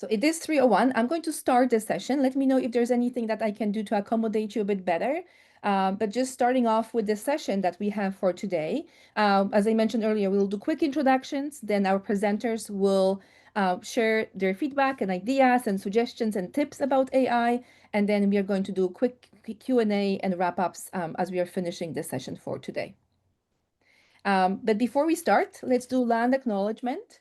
So it is 3:01. I'm going to start this session. Let me know if there's anything that I can do to accommodate you a bit better. But just starting off with the session that we have for today. As I mentioned earlier, we'll do quick introductions. Then our presenters will share their feedback and ideas and suggestions and tips about AI. And then we are going to do quick Q&A and wrap-ups as we are finishing this session for today. But before we start, let's do land acknowledgement.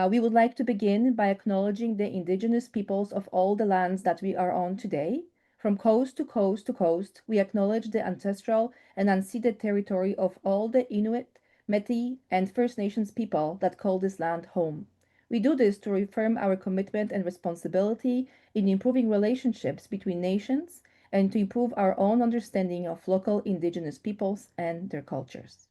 We would like to begin by acknowledging the indigenous peoples of all the lands that we are on today. From coast to coast to coast, we acknowledge the ancestral and unceded territory of all the Inuit, Métis, and First Nations people that call this land home. We do this to reaffirm our commitment and responsibility in improving relationships between nations and to improve our own understanding of local indigenous peoples and their cultures.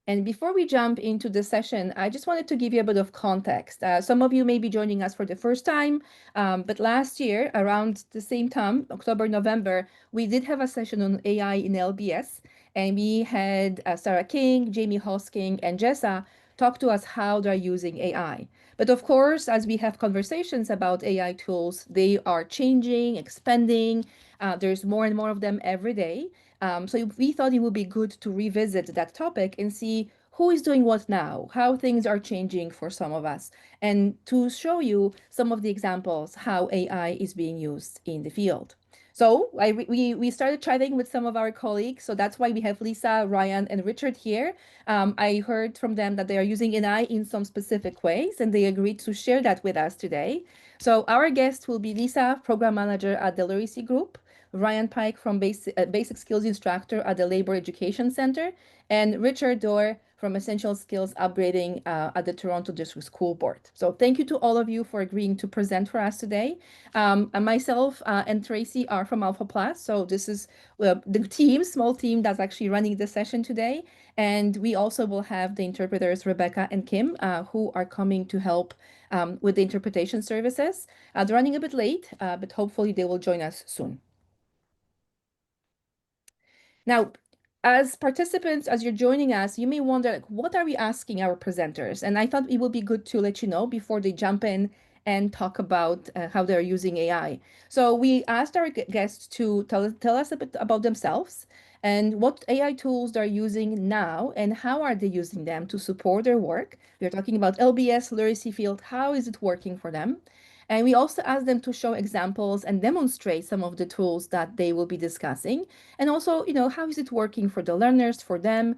And before we jump into the session, I just wanted to give you a bit of context. Some of you may be joining us for the first time, but last year, around the same time, October, November, we did have a session on AI in LBS, and we had Sarah King, Jamie Hosking, and Jessa talk to us how they're using AI. But of course, as we have conversations about AI tools, they are changing, expanding. There's more and more of them every day. So we thought it would be good to revisit that topic and see who is doing what now, how things are changing for some of us, and to show you some of the examples how AI is being used in the field. So we started chatting with some of our colleagues. So that's why we have Lisa, Ryan, and Richard here. I heard from them that they are using AI in some specific ways, and they agreed to share that with us today. So our guest will be Lisa, Program Manager at the Literacy Group, Ryan Pike from Basic Skills Instructor at the Labor Education Center, and Richard Dorr from Essential Skills Upgrading at the Toronto District School Board. So thank you to all of you for agreeing to present for us today. And myself and Tracy are from AlphaPlus. So this is the team, small team that's actually running the session today. And we also will have the interpreters, Rebecca and Kim, who are coming to help with the interpretation services. They're running a bit late, but hopefully they will join us soon. Now, as participants, as you're joining us, you may wonder, like, what are we asking our presenters? And I thought it would be good to let you know before they jump in and talk about how they're using AI. So we asked our guests to tell us a bit about themselves and what AI tools they're using now and how are they using them to support their work. We're talking about LBS, literacy field. How is it working for them? And we also asked them to show examples and demonstrate some of the tools that they will be discussing. And also, how is it working for the learners, for them?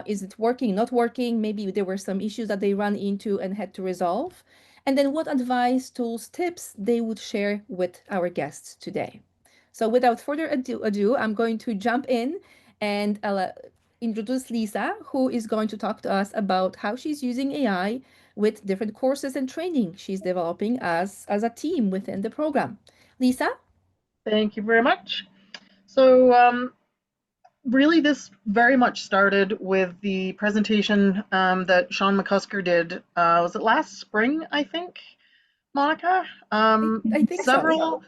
Is it working, not working? Maybe there were some issues that they ran into and had to resolve. And then what advice, tools, tips they would share with our guests today. So without further ado, I'm going to jump in and introduce Lisa, who is going to talk to us about how she's using AI with different courses and training she's developing as a team within the program. Lisa? Thank you very much. So really this very much started with the presentation that Sean McCusker did. Was it last spring, I think, Monica? I think so.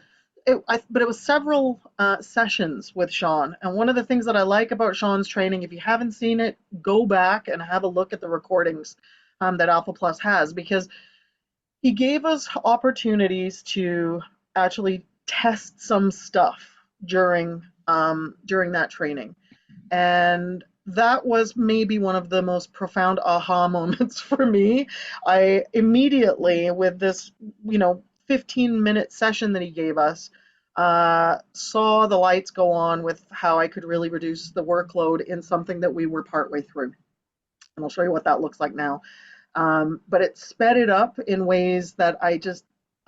But it was several sessions with Sean. And one of the things that I like about Sean's training, if you haven't seen it, go back and have a look at the recordings that AlphaPlus has, because he gave us opportunities to actually test some stuff during that training. And that was maybe one of the most profound aha moments for me. I immediately, with this, 15-minute session that he gave us, saw the lights go on with how I could really reduce the workload in something that we were partway through. And I'll show you what that looks like now. But it sped it up in ways that I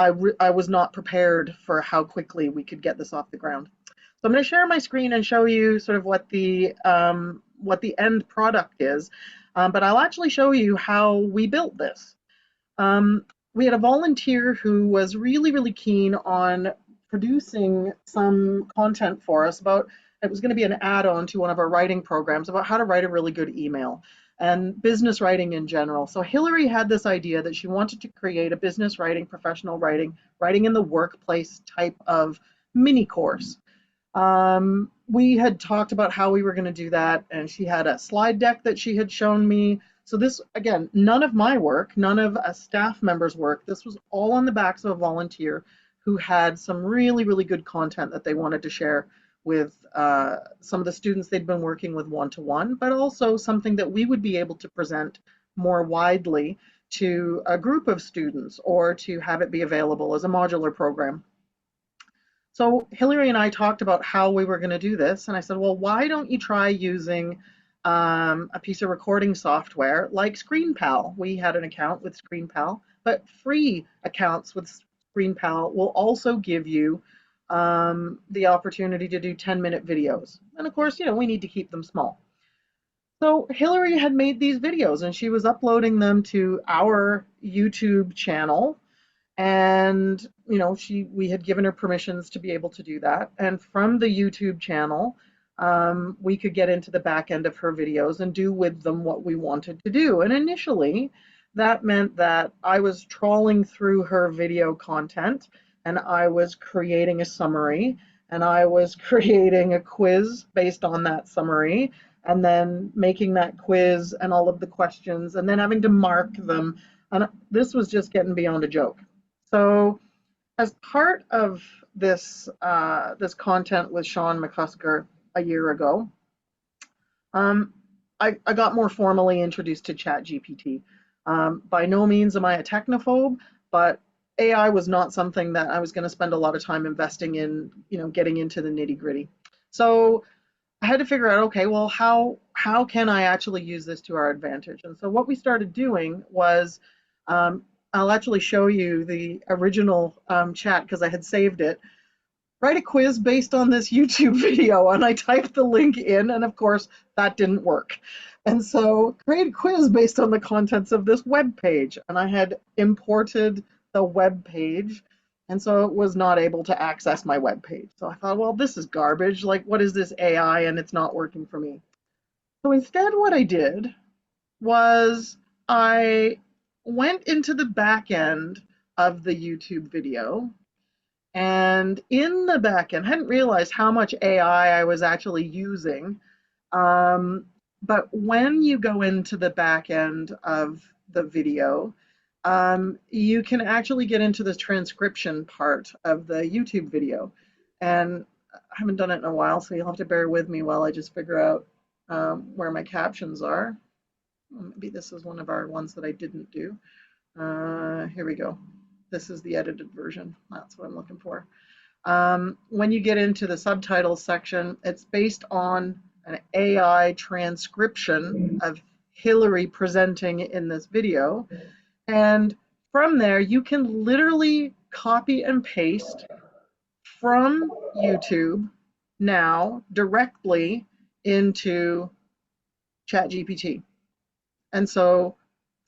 was not prepared for how quickly we could get this off the ground. So I'm going to share my screen and show you sort of what the end product is, but I'll actually show you how we built this. We had a volunteer who was really, really keen on producing some content for us about, it was going to be an add-on to one of our writing programs about how to write a really good email and business writing in general. So Hillary had this idea that she wanted to create a business writing, professional writing, writing in the workplace type of mini course. We had talked about how we were going to do that, and she had a slide deck that she had shown me So this, again, none of my work, none of a staff member's work. This was all on the backs of a volunteer who had some really, really good content that they wanted to share with some of the students they'd been working with one-to-one, but also something that we would be able to present more widely to a group of students or to have it be available as a modular program. So Hillary and I talked about how we were going to do this, and I said, well, why don't you try using a piece of recording software like ScreenPal? We had an account with ScreenPal, but free accounts with ScreenPal will also give you the opportunity to do 10-minute videos. And of course, we need to keep them small. So Hillary had made these videos and she was uploading them to our YouTube channel, and we had given her permissions to be able to do that, and from the YouTube channel we could get into the back end of her videos and do with them what we wanted to do. And initially that meant that I was trawling through her video content and I was creating a summary and I was creating a quiz based on that summary, and then making that quiz and all of the questions and then having to mark them, and this was just getting beyond a joke. So as part of this content with Sean McCusker a year ago, I got more formally introduced to ChatGPT. By no means am I a technophobe, but AI was not something that I was going to spend a lot of time investing in, getting into the nitty gritty. So I had to figure out, okay, well, how can I actually use this to our advantage? And so what we started doing was, I'll actually show you the original chat because I had saved it. Write a quiz based on this YouTube video, and I typed the link in, and of course that didn't work. And so create a quiz based on the contents of this web page, and I had imported the web page, and so it was not able to access my web page. So I thought, well, this is garbage. Like, what is this AI? And it's not working for me. So instead, what I did was I went into the back end of the YouTube video, and in the back end, I hadn't realized how much AI I was actually using. But when you go into the back end of the video, you can actually get into the transcription part of the YouTube video. And I haven't done it in a while, so you'll have to bear with me while I just figure out where my captions are. Maybe this is one of our ones that I didn't do. Here we go. This is the edited version. That's what I'm looking for. When you get into the subtitles section, it's based on an AI transcription of Hillary presenting in this video. And from there, you can literally copy and paste from YouTube now directly into ChatGPT. And so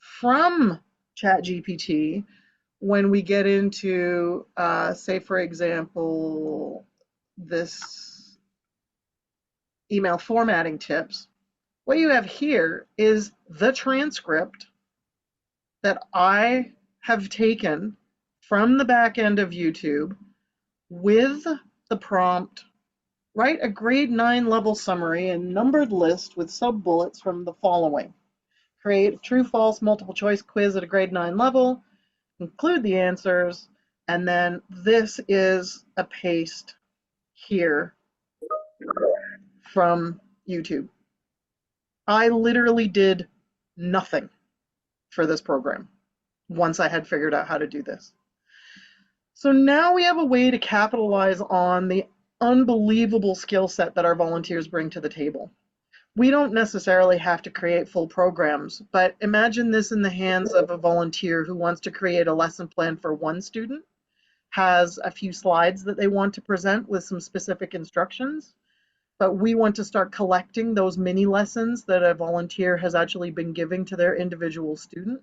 from ChatGPT, when we get into, say, for example, this email formatting tips, what you have here is the transcript that I have taken from the back end of YouTube with the prompt, write a grade 9 level summary and numbered list with sub-bullets from the following. Create a true-false multiple choice quiz at a grade 9 level, include the answers, and then this is a paste here from YouTube. I literally did nothing for this program once I had figured out how to do this. So now we have a way to capitalize on the unbelievable skill set that our volunteers bring to the table. We don't necessarily have to create full programs, but imagine this in the hands of a volunteer who wants to create a lesson plan for one student, has a few slides that they want to present with some specific instructions, but we want to start collecting those mini lessons that a volunteer has actually been giving to their individual student.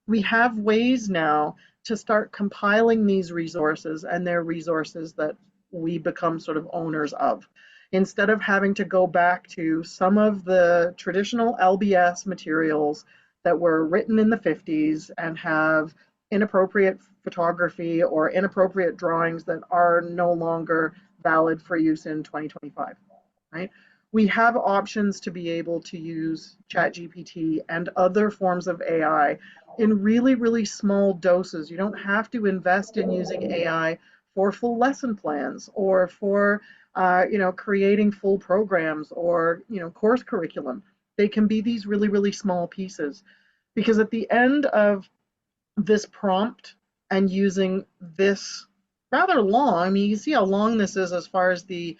We have ways now to start compiling these resources, and they're resources that we become sort of owners of. Instead of having to go back to some of the traditional LBS materials that were written in the 50s and have inappropriate photography or inappropriate drawings that are no longer valid for use in 2025, right? we have options to be able to use ChatGPT and other forms of AI in really, really small doses. You don't have to invest in using AI for full lesson plans or for creating full programs or course curriculum. They can be these really, really small pieces. Because at the end of this prompt and using this rather long, I mean, you see how long this is as far as the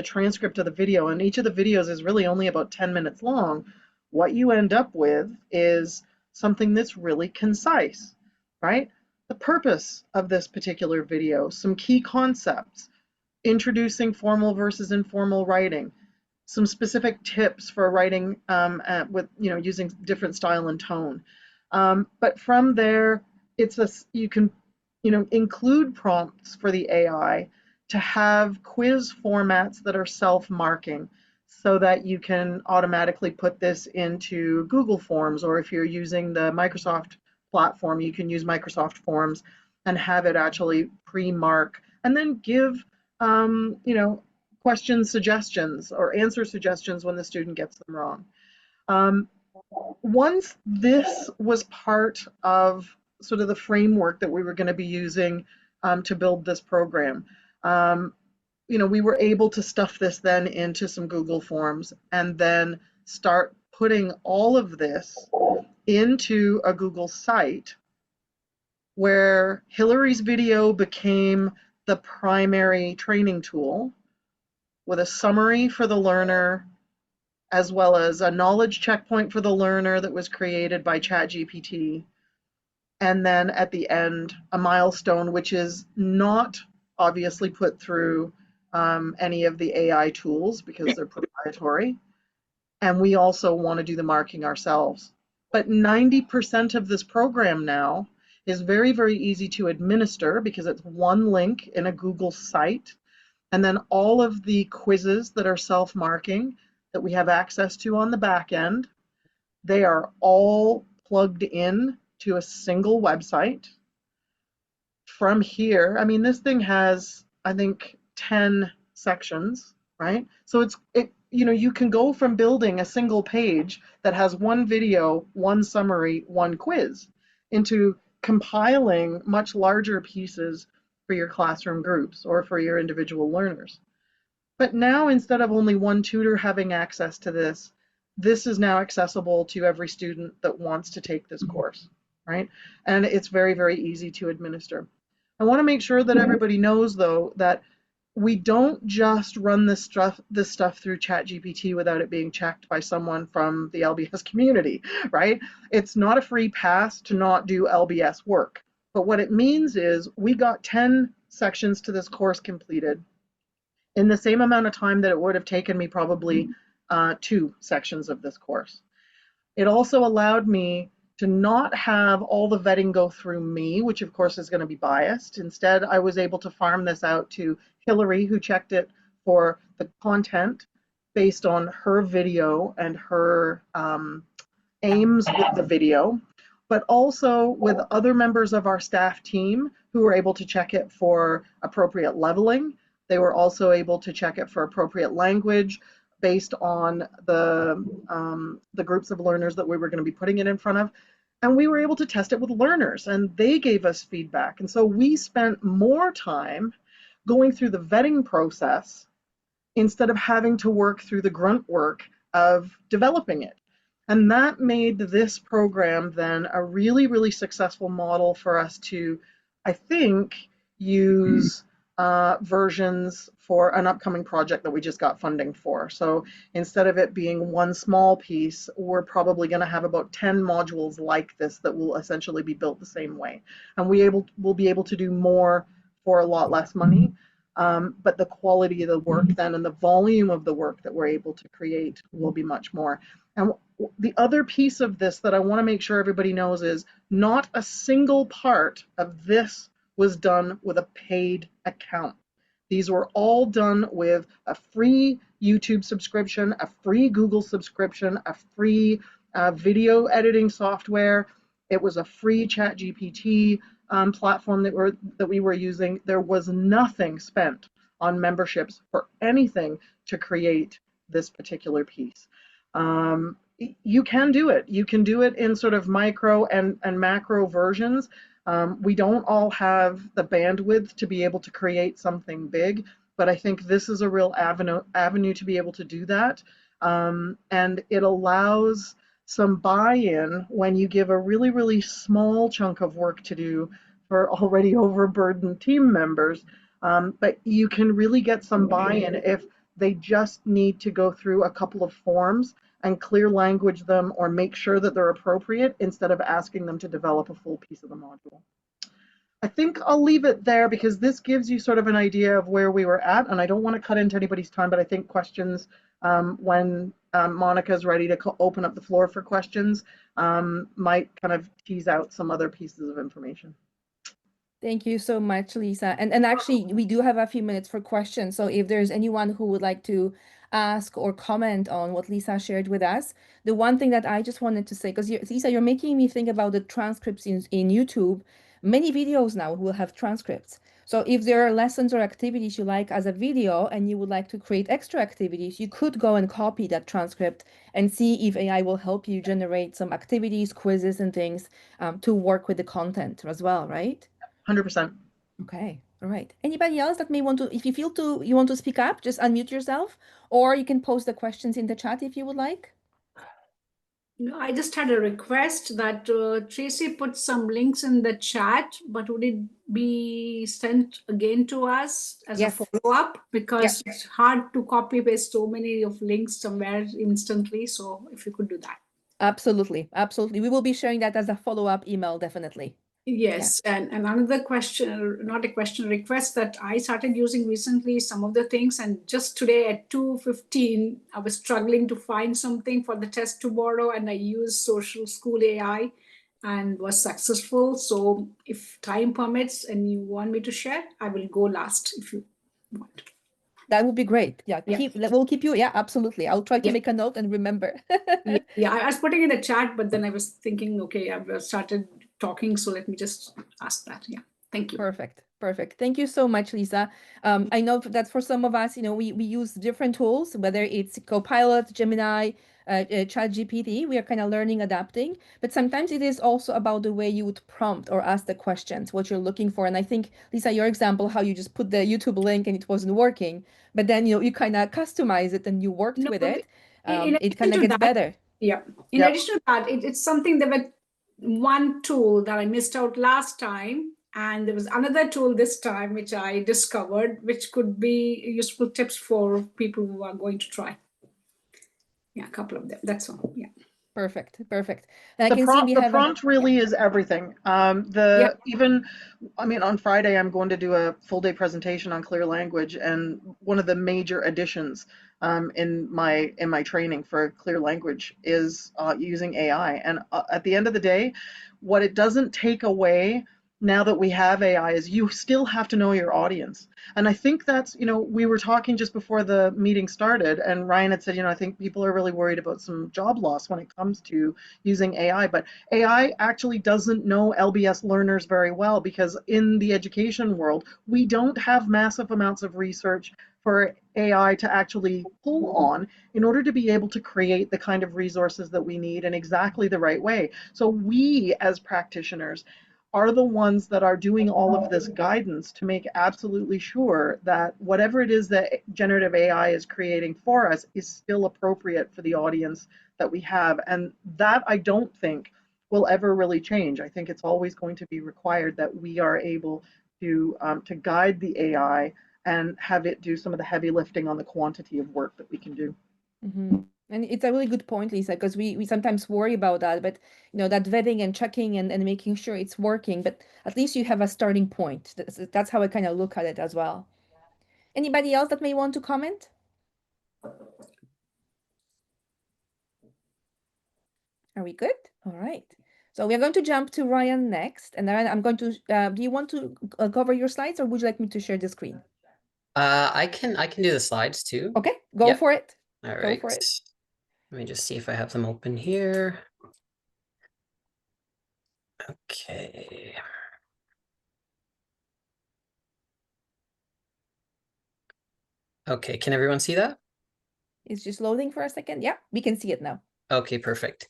transcript of the video, and each of the videos is really only about 10 minutes long. What you end up with is something that's really concise, right? The purpose of this particular video, some key concepts, introducing formal versus informal writing, some specific tips for writing with using different style and tone. But from there, you can include prompts for the AI to have quiz formats that are self-marking so that you can automatically put this into Google Forms, or if you're using the Microsoft platform, you can use Microsoft Forms and have it actually pre-mark and then give question suggestions or answer suggestions when the student gets them wrong. Um, Once this was part of sort of the framework that we were going to be using to build this program, we were able to stuff this then into some Google Forms and then start putting all of this into a Google site where Hillary's video became the primary training tool with a summary for the learner, as well as a knowledge checkpoint for the learner that was created by ChatGPT. And then at the end, a milestone, which is not obviously put through any of the AI tools because they're proprietary. And we also want to do the marking ourselves. But 90% of this program now is very, very easy to administer because it's one link in a Google site. And then all of the quizzes that are self-marking that we have access to on the back end, they are all plugged in to a single website. From here, I mean, this thing has, I think, 10 sections, right? So you can go from building a single page that has one video, one summary, one quiz, into compiling much larger pieces for your classroom groups or for your individual learners. But now, instead of only one tutor having access to this, this is now accessible to every student that wants to take this course, right? And it's very, very easy to administer. I want to make sure that everybody knows, though, that we don't just run this stuff through ChatGPT without it being checked by someone from the LBS community, right? It's not a free pass to not do LBS work. But what it means is we got 10 sections to this course completed in the same amount of time that it would have taken me probably 2 sections of this course. It also allowed me to not have all the vetting go through me, which of course is going to be biased. Instead, I was able to farm this out to Hillary, who checked it for the content based on her video and her aims with the video, but also with other members of our staff team who were able to check it for appropriate leveling. They were also able to check it for appropriate language based on the groups of learners that we were going to be putting it in front of. And we were able to test it with learners, and they gave us feedback. And so we spent more time going through the vetting process instead of having to work through the grunt work of developing it. And that made this program then a really, really successful model for us to, I think, use versions for an upcoming project that we just got funding for. So instead of it being one small piece, we're probably going to have about 10 modules like this that will essentially be built the same way. And we'll be able to do more for a lot less money. But the quality of the work then and the volume of the work that we're able to create will be much more. And the other piece of this that I want to make sure everybody knows is not a single part of this was done with a paid account. These were all done with a free YouTube subscription, a free Google subscription, a free video editing software. It was a free ChatGPT platform that we were using. There was nothing spent on memberships for anything to create this particular piece. You can do it. You can do it in sort of micro and macro versions. We don't all have the bandwidth to be able to create something big, but I think this is a real avenue to be able to do that. And it allows some buy-in when you give a really, really small chunk of work to do for already overburdened team members. But you can really get some buy-in if they just need to go through a couple of forms and clear language them or make sure that they're appropriate instead of asking them to develop a full piece of the module. I think I'll leave it there because this gives you sort of an idea of where we were at, and I don't want to cut into anybody's time, but I think questions, when Monica's ready to open up the floor for questions, might kind of tease out some other pieces of information. Thank you so much, Lisa. And actually, we do have a few minutes for questions. So if there's anyone who would like to ask or comment on what Lisa shared with us, the one thing that I just wanted to say, because Lisa, you're making me think about the transcripts in YouTube. Many videos now will have transcripts. So if there are lessons or activities you like as a video and you would like to create extra activities, you could go and copy that transcript and see if AI will help you generate some activities, quizzes, and things to work with the content as well, right? 100%. Okay, all right. Anybody else that may want to, if you feel you want to speak up, just unmute yourself, or you can post the questions in the chat if you would like. No, I just had a request that Tracy put some links in the chat, but would it be sent again to us as Yes. a follow-up? Because it's hard to copy paste so many of links somewhere instantly. So if you could do that. Absolutely, absolutely. We will be sharing that as a follow-up email, definitely. Yes, and another question, not a question, request that I started using recently, some of the things, and just today at 2:15, I was struggling to find something for the test tomorrow, and I used Social School AI and was successful. So if time permits and you want me to share, I will go last if you want. That would be great. Yeah, we'll keep you. Yeah, absolutely. I'll try to make a note and remember. Yeah, I was putting in the chat, but then I was thinking, okay, I've started talking, so let me just ask that. Yeah, thank you. Perfect. Perfect. Thank you so much, Lisa. I know that for some of us, we use different tools, whether it's Copilot, Gemini, ChatGPT, we are kind of learning, adapting, but sometimes it is also about the way you would prompt or ask the questions, what you're looking for. And I think, Lisa, your example, how you just put the YouTube link and it wasn't working, but then, you kind of customize it and you worked with it. It kind of gets better. Yeah. In addition to that, it's something that was one tool that I missed out last time. And there was another tool this time, which I discovered, which could be useful tips for people who are going to try. Yeah, a couple of them. That's all. Yeah. Perfect. Perfect. And the prompt really is everything. Even, I mean, on Friday, I'm going to do a full day presentation on clear language, and one of the major additions in my training for clear language is using AI. And at the end of the day, what it doesn't take away now that we have AI is you still have to know your audience. And I think that's, we were talking just before the meeting started, and Ryan had said, I think people are really worried about some job loss when it comes to using AI. But AI actually doesn't know LBS learners very well, because in the education world, we don't have massive amounts of research for AI to actually pull on in order to be able to create the kind of resources that we need in exactly the right way. So we, as practitioners, are the ones that are doing all of this guidance to make absolutely sure that whatever it is that generative AI is creating for us is still appropriate for the audience that we have. And that, I don't think, will ever really change. I think it's always going to be required that we are able to guide the AI and have it do some of the heavy lifting on the quantity of work that we can do. Mm-hmm. And it's a really good point, Lisa, because we sometimes worry about that, but that vetting and checking and making sure it's working, but at least you have a starting point. That's how I kind of look at it as well. Anybody else that may want to comment? Are we good? All right. So we're going to jump to Ryan next, and then I'm going to, do you want to cover your slides, or would you like me to share the screen? I can do the slides too. Okay, go for it. All right. Go for it. Let me just see if I have them open here. Okay. Okay, can everyone see that? It's just loading for a second. Yeah, we can see it now. Okay, perfect.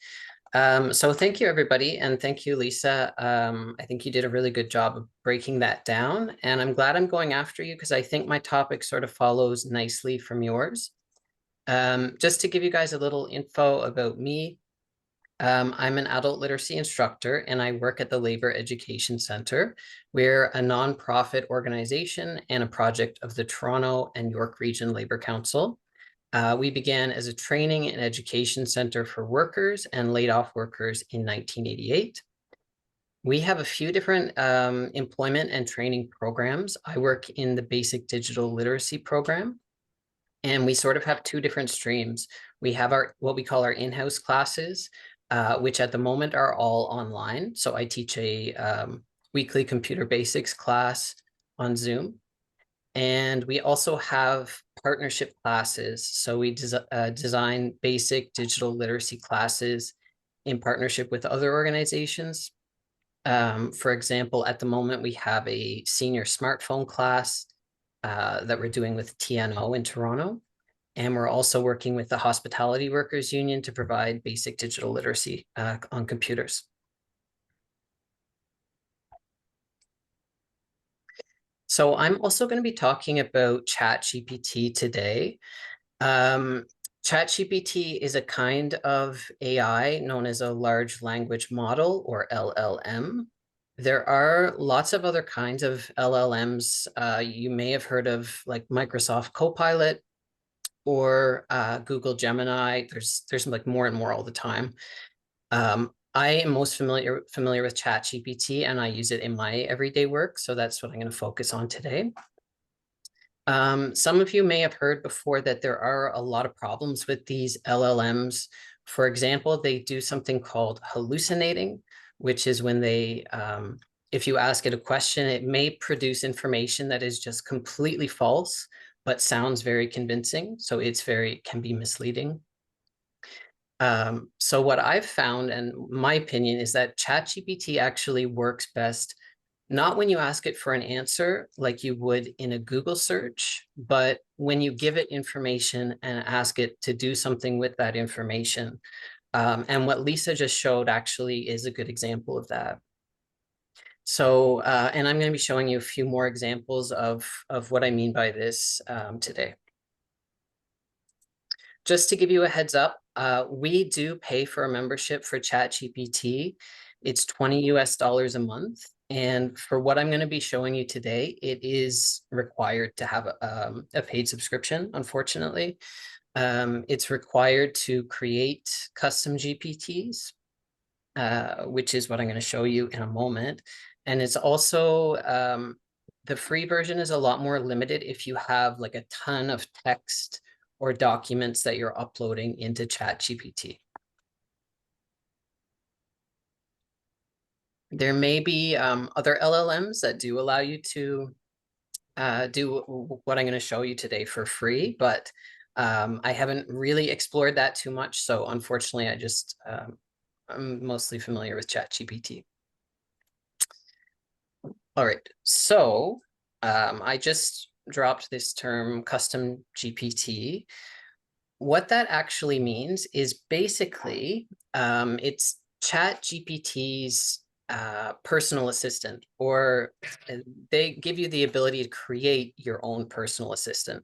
So thank you, everybody, and thank you, Lisa. I think you did a really good job of breaking that down, and I'm glad I'm going after you because I think my topic sort of follows nicely from yours. Just to give you guys a little info about me, I'm an adult literacy instructor and I work at the Labor Education Center. We're a nonprofit organization and a project of the Toronto and York Region Labor Council. We began as a training and education center for workers and laid off workers in 1988. We have a few different employment and training programs. I work in the basic digital literacy program, and we sort of have two different streams. We have our what we call our in-house classes, which at the moment are all online. So I teach a weekly computer basics class on Zoom. And we also have partnership classes. So we design basic digital literacy classes in partnership with other organizations. For example, at the moment, we have a senior smartphone class that we're doing with TNO in Toronto. And we're also working with the Hospitality Workers Union to provide basic digital literacy on computers. So I'm also going to be talking about ChatGPT today. ChatGPT is a kind of AI known as a large language model, or LLM. There are lots of other kinds of LLMs. You may have heard of like Microsoft Copilot or Google Gemini. There's like more and more all the time. I am most familiar with ChatGPT, and I use it in my everyday work. So that's what I'm going to focus on today. Some of you may have heard before that there are a lot of problems with these LLMs. For example, they do something called hallucinating, which is when they, if you ask it a question, it may produce information that is just completely false, but sounds very convincing. So can be misleading. So what I've found, and my opinion, is that ChatGPT actually works best not when you ask it for an answer like you would in a Google search, but when you give it information and ask it to do something with that information. And what Lisa just showed actually is a good example of that. So, and I'm going to be showing you a few more examples of what I mean by this today. Just to give you a heads up, we do pay for a membership for ChatGPT. It's $20 US a month. And for what I'm going to be showing you today, it is required to have a paid subscription, unfortunately. It's required to create custom GPTs, which is what I'm going to show you in a moment. And it's also, the free version is a lot more limited if you have like a ton of text or documents that you're uploading into ChatGPT. There may be other LLMs that do allow you to do what I'm going to show you today for free, but I haven't really explored that too much. So unfortunately, I'm mostly familiar with ChatGPT. All right, so I just dropped this term custom GPT. What that actually means is basically it's ChatGPT's personal assistant, or they give you the ability to create your own personal assistant.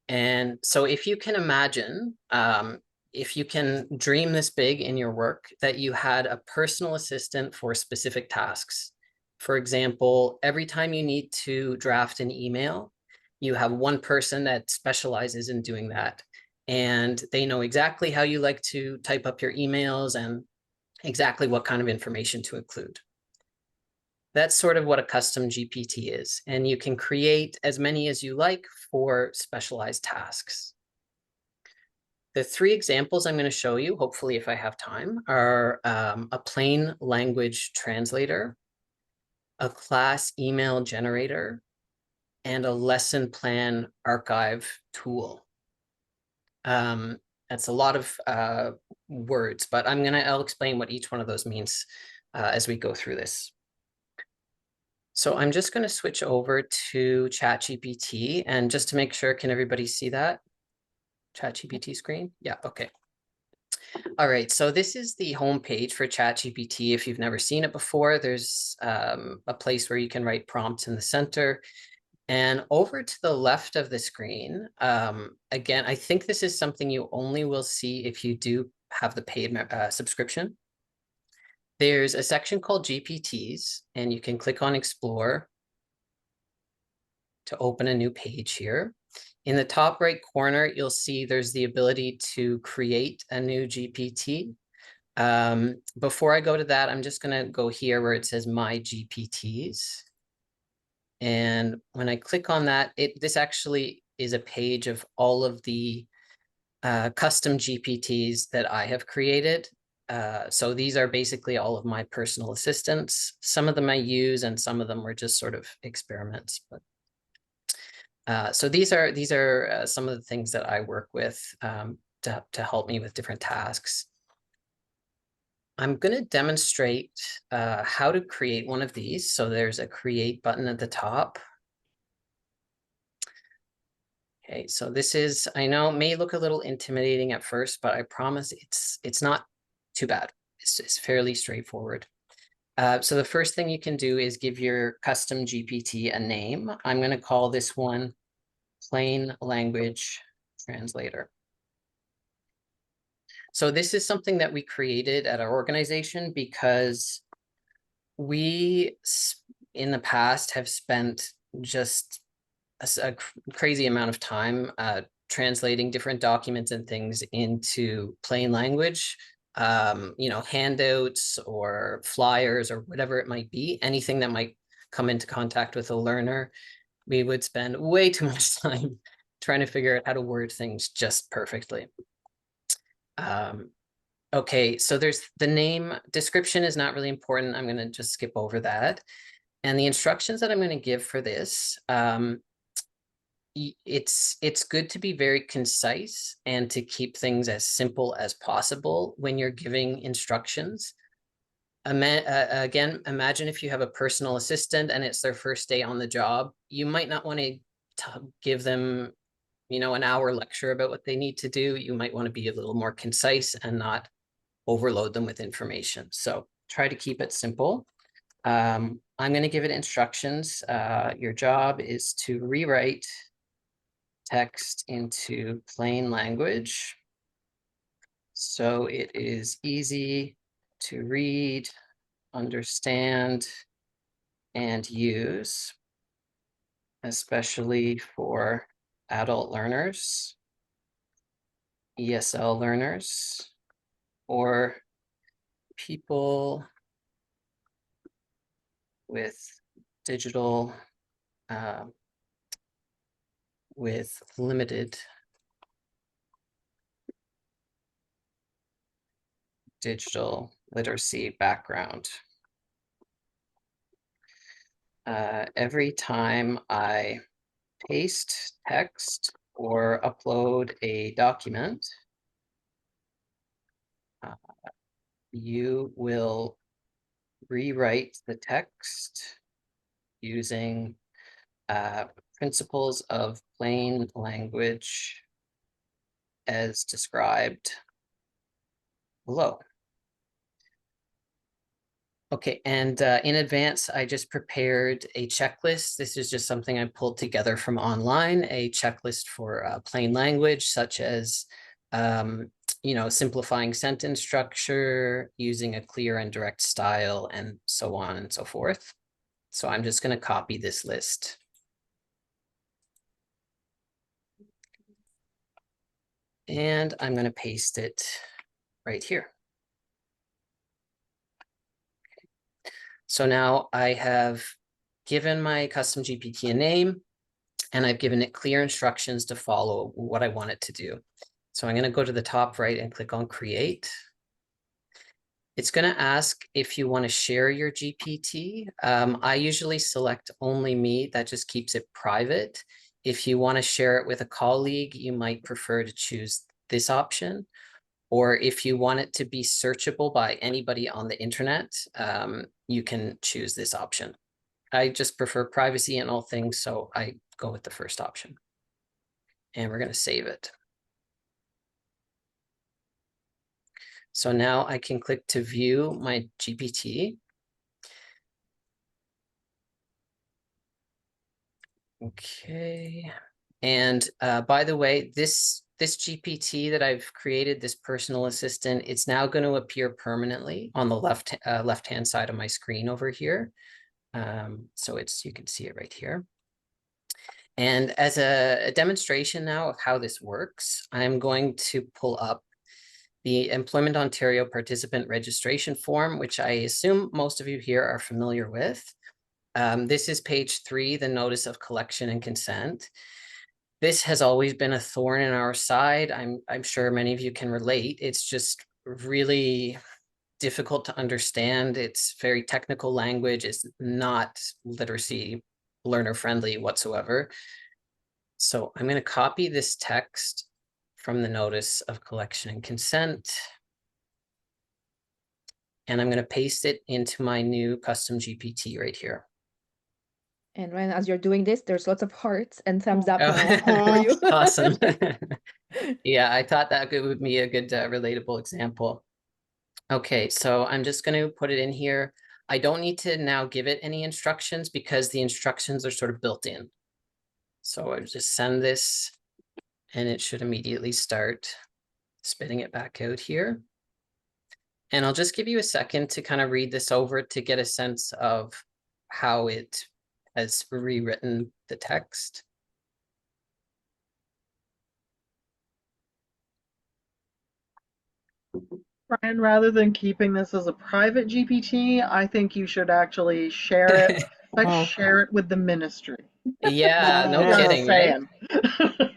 And so if you can imagine, if you can dream this big in your work, that you had a personal assistant for specific tasks. For example, every time you need to draft an email, you have one person that specializes in doing that. And they know exactly how you like to type up your emails and exactly what kind of information to include. That's sort of what a custom GPT is. And you can create as many as you like for specialized tasks. The three examples I'm going to show you, hopefully if I have time, are a plain language translator, a class email generator, and a lesson plan archive tool. That's a lot of words, but I'll explain what each one of those means as we go through this. So I'm just going to switch over to ChatGPT, and just to make sure, can everybody see that? ChatGPT screen? Yeah, okay. All right, so this is the home page for ChatGPT. If you've never seen it before, there's a place where you can write prompts in the center. And over to the left of the screen, again, I think this is something you only will see if you do have the paid subscription. There's a section called GPTs, and you can click on Explore to open a new page here. In the top right corner, you'll see there's the ability to create a new GPT. Before I go to that, I'm just going to go here where it says My GPTs. And when I click on that, this actually is a page of all of the custom GPTs that I have created. So these are basically all of my personal assistants. Some of them I use, and some of them were just sort of experiments. But so these are some of the things that I work with to help me with different tasks. I'm going to demonstrate how to create one of these. So there's a create button at the top. Okay, so this is, I know, may look a little intimidating at first, but I promise it's not too bad. It's fairly straightforward. So the first thing you can do is give your custom GPT a name. I'm going to call this one Plain Language Translator. So this is something that we created at our organization because we, in the past, have spent just a crazy amount of time translating different documents and things into plain language, you know, handouts or flyers or whatever it might be, anything that might come into contact with a learner. We would spend way too much time trying to figure out how to word things just perfectly. Okay, so there's the name. Description is not really important. I'm going to just skip over that. And the instructions that I'm going to give for this, it's good to be very concise and to keep things as simple as possible when you're giving instructions. Again, imagine if you have a personal assistant and it's their first day on the job. You might not want to give them, you know, an hour lecture about what they need to do. You might want to be a little more concise and not overload them with information. So try to keep it simple. I'm going to give it instructions. Your job is to rewrite text into plain language so it is easy to read, understand, and use, especially for adult learners, ESL learners, or people with digital, with limited digital literacy background. Every time I paste text or upload a document, you will rewrite the text using principles of plain language as described below. Okay, and in advance, I just prepared a checklist. This is just something I pulled together from online, a checklist for plain language, such as, you know, simplifying sentence structure, using a clear and direct style, and so on and so forth. So I'm just going to copy this list. And I'm going to paste it right here. So now I have given my custom GPT a name, and I've given it clear instructions to follow what I want it to do. So I'm going to go to the top right and click on Create. It's going to ask if you want to share your GPT. I usually select only me. That just keeps it private. If you want to share it with a colleague, you might prefer to choose this option. Or if you want it to be searchable by anybody on the internet, you can choose this option. I just prefer privacy in all things, so I go with the first option. And we're going to save it. So now I can click to view my GPT. Okay. And by the way, this GPT that I've created, this personal assistant, it's now going to appear permanently on the left-hand side of my screen over here. So you can see it right here. And as a demonstration now of how this works, I'm going to pull up the Employment Ontario Participant Registration Form, which I assume most of you here are familiar with. This is page 3, the Notice of Collection and Consent. This has always been a thorn in our side. I'm sure many of you can relate. It's just really difficult to understand. It's very technical language. It's not literacy learner friendly whatsoever. So I'm going to copy this text from the Notice of Collection and Consent, and I'm going to paste it into my new custom GPT right here. And Ryan, as you're doing this, there's lots of hearts and thumbs up Oh, for you. awesome. Yeah, I thought that would be a good relatable example. Okay, so I'm just going to put it in here. I don't need to now give it any instructions because the instructions are sort of built in. So I just send this and it should immediately start spitting it back out here. And I'll just give you a second to kind of read this over to get a sense of how it has rewritten the text. Brian, rather than keeping this as a private GPT, I think you should actually share it. Like share it with the ministry. Yeah, no Just kidding, right? saying.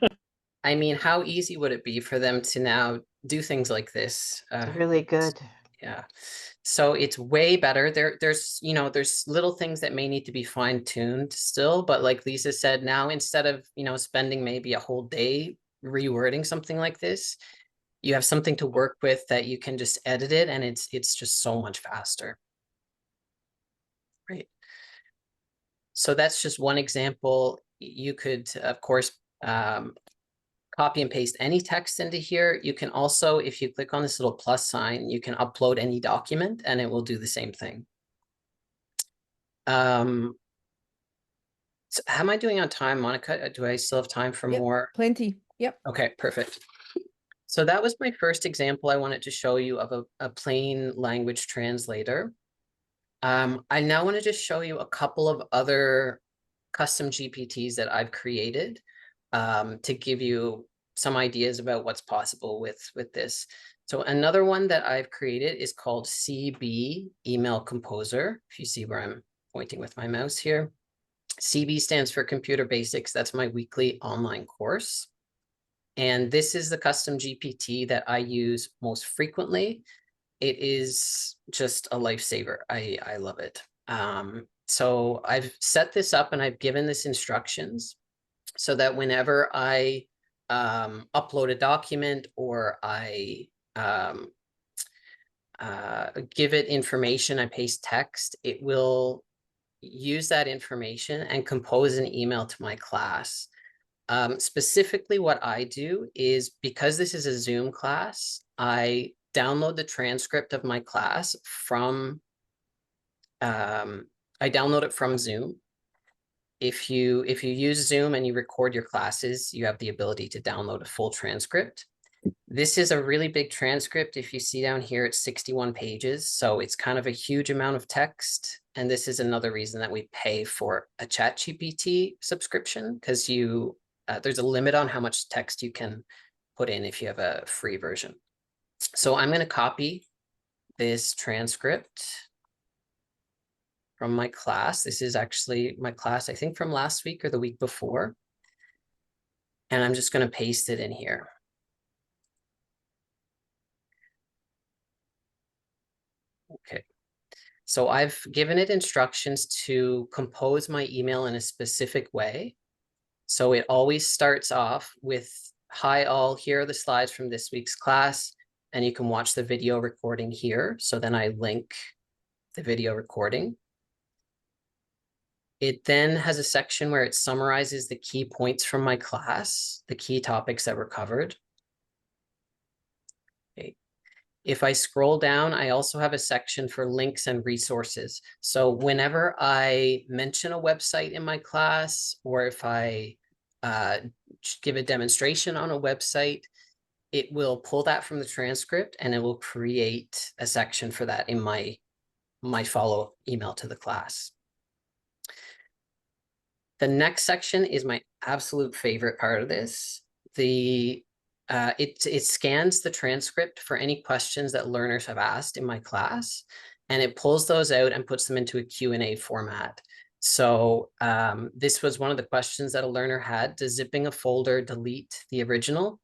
I mean, how easy would it be for them to now do things like this? It's really good. Yeah. So it's way better. There's little things that may need to be fine-tuned still, but like Lisa said, now instead of, spending maybe a whole day rewording something like this, you have something to work with that you can just edit it, and it's just so much faster. Right. So that's just one example. You could, of course, copy and paste any text into here. You can also, if you click on this little plus sign, you can upload any document and it will do the same thing. So how am I doing on time, Monica? Do I still have time for more? Plenty. Yep. Okay, perfect. So that was my first example I wanted to show you of a plain language translator. I now want to just show you a couple of other custom GPTs that I've created to give you some ideas about what's possible with this. So another one that I've created is called CB Email Composer. If you see where I'm pointing with my mouse here. CB stands for Computer Basics. That's my weekly online course. And this is the custom GPT that I use most frequently. It is just a lifesaver. I love it. So I've set this up and I've given this instructions so that whenever I upload a document or I give it information, I paste text, it will use that information and compose an email to my class. Specifically, what I do is, because this is a Zoom class, I download the transcript of my class from, I download it from Zoom. If you use Zoom and you record your classes, you have the ability to download a full transcript. This is a really big transcript. If you see down here, it's 61 pages. So it's kind of a huge amount of text. And this is another reason that we pay for a ChatGPT subscription, because there's a limit on how much text you can put in if you have a free version. So I'm going to copy this transcript from my class. This is actually my class, I think from last week or the week before. And I'm just going to paste it in here. Okay. So I've given it instructions to compose my email in a specific way. So it always starts off with, "Hi all, here are the slides from this week's class." And you can watch the video recording here. So then I link the video recording. It then has a section where it summarizes the key points from my class, the key topics that were covered. Okay. If I scroll down, I also have a section for links and resources. So whenever I mention a website in my class, or if I give a demonstration on a website, it will pull that from the transcript and it will create a section for that in my follow email to the class. The next section is my absolute favorite part of this. It scans the transcript for any questions that learners have asked in my class, and it pulls those out and puts them into a Q&A format. So this was one of the questions that a learner had: does zipping a folder delete the original?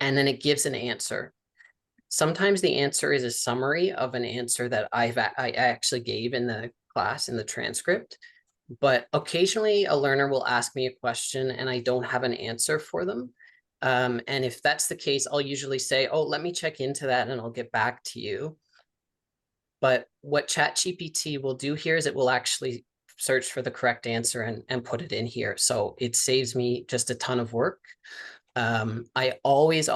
And then it gives an answer. Sometimes the answer is a summary of an answer that I actually gave in the class in the transcript. But occasionally a learner will ask me a question and I don't have an answer for them. And if that's the case, I'll usually say, oh, let me check into that and I'll get back to you. But what ChatGPT will do here is it will actually search for the correct answer and put it in here. So it saves me just a ton of work. I always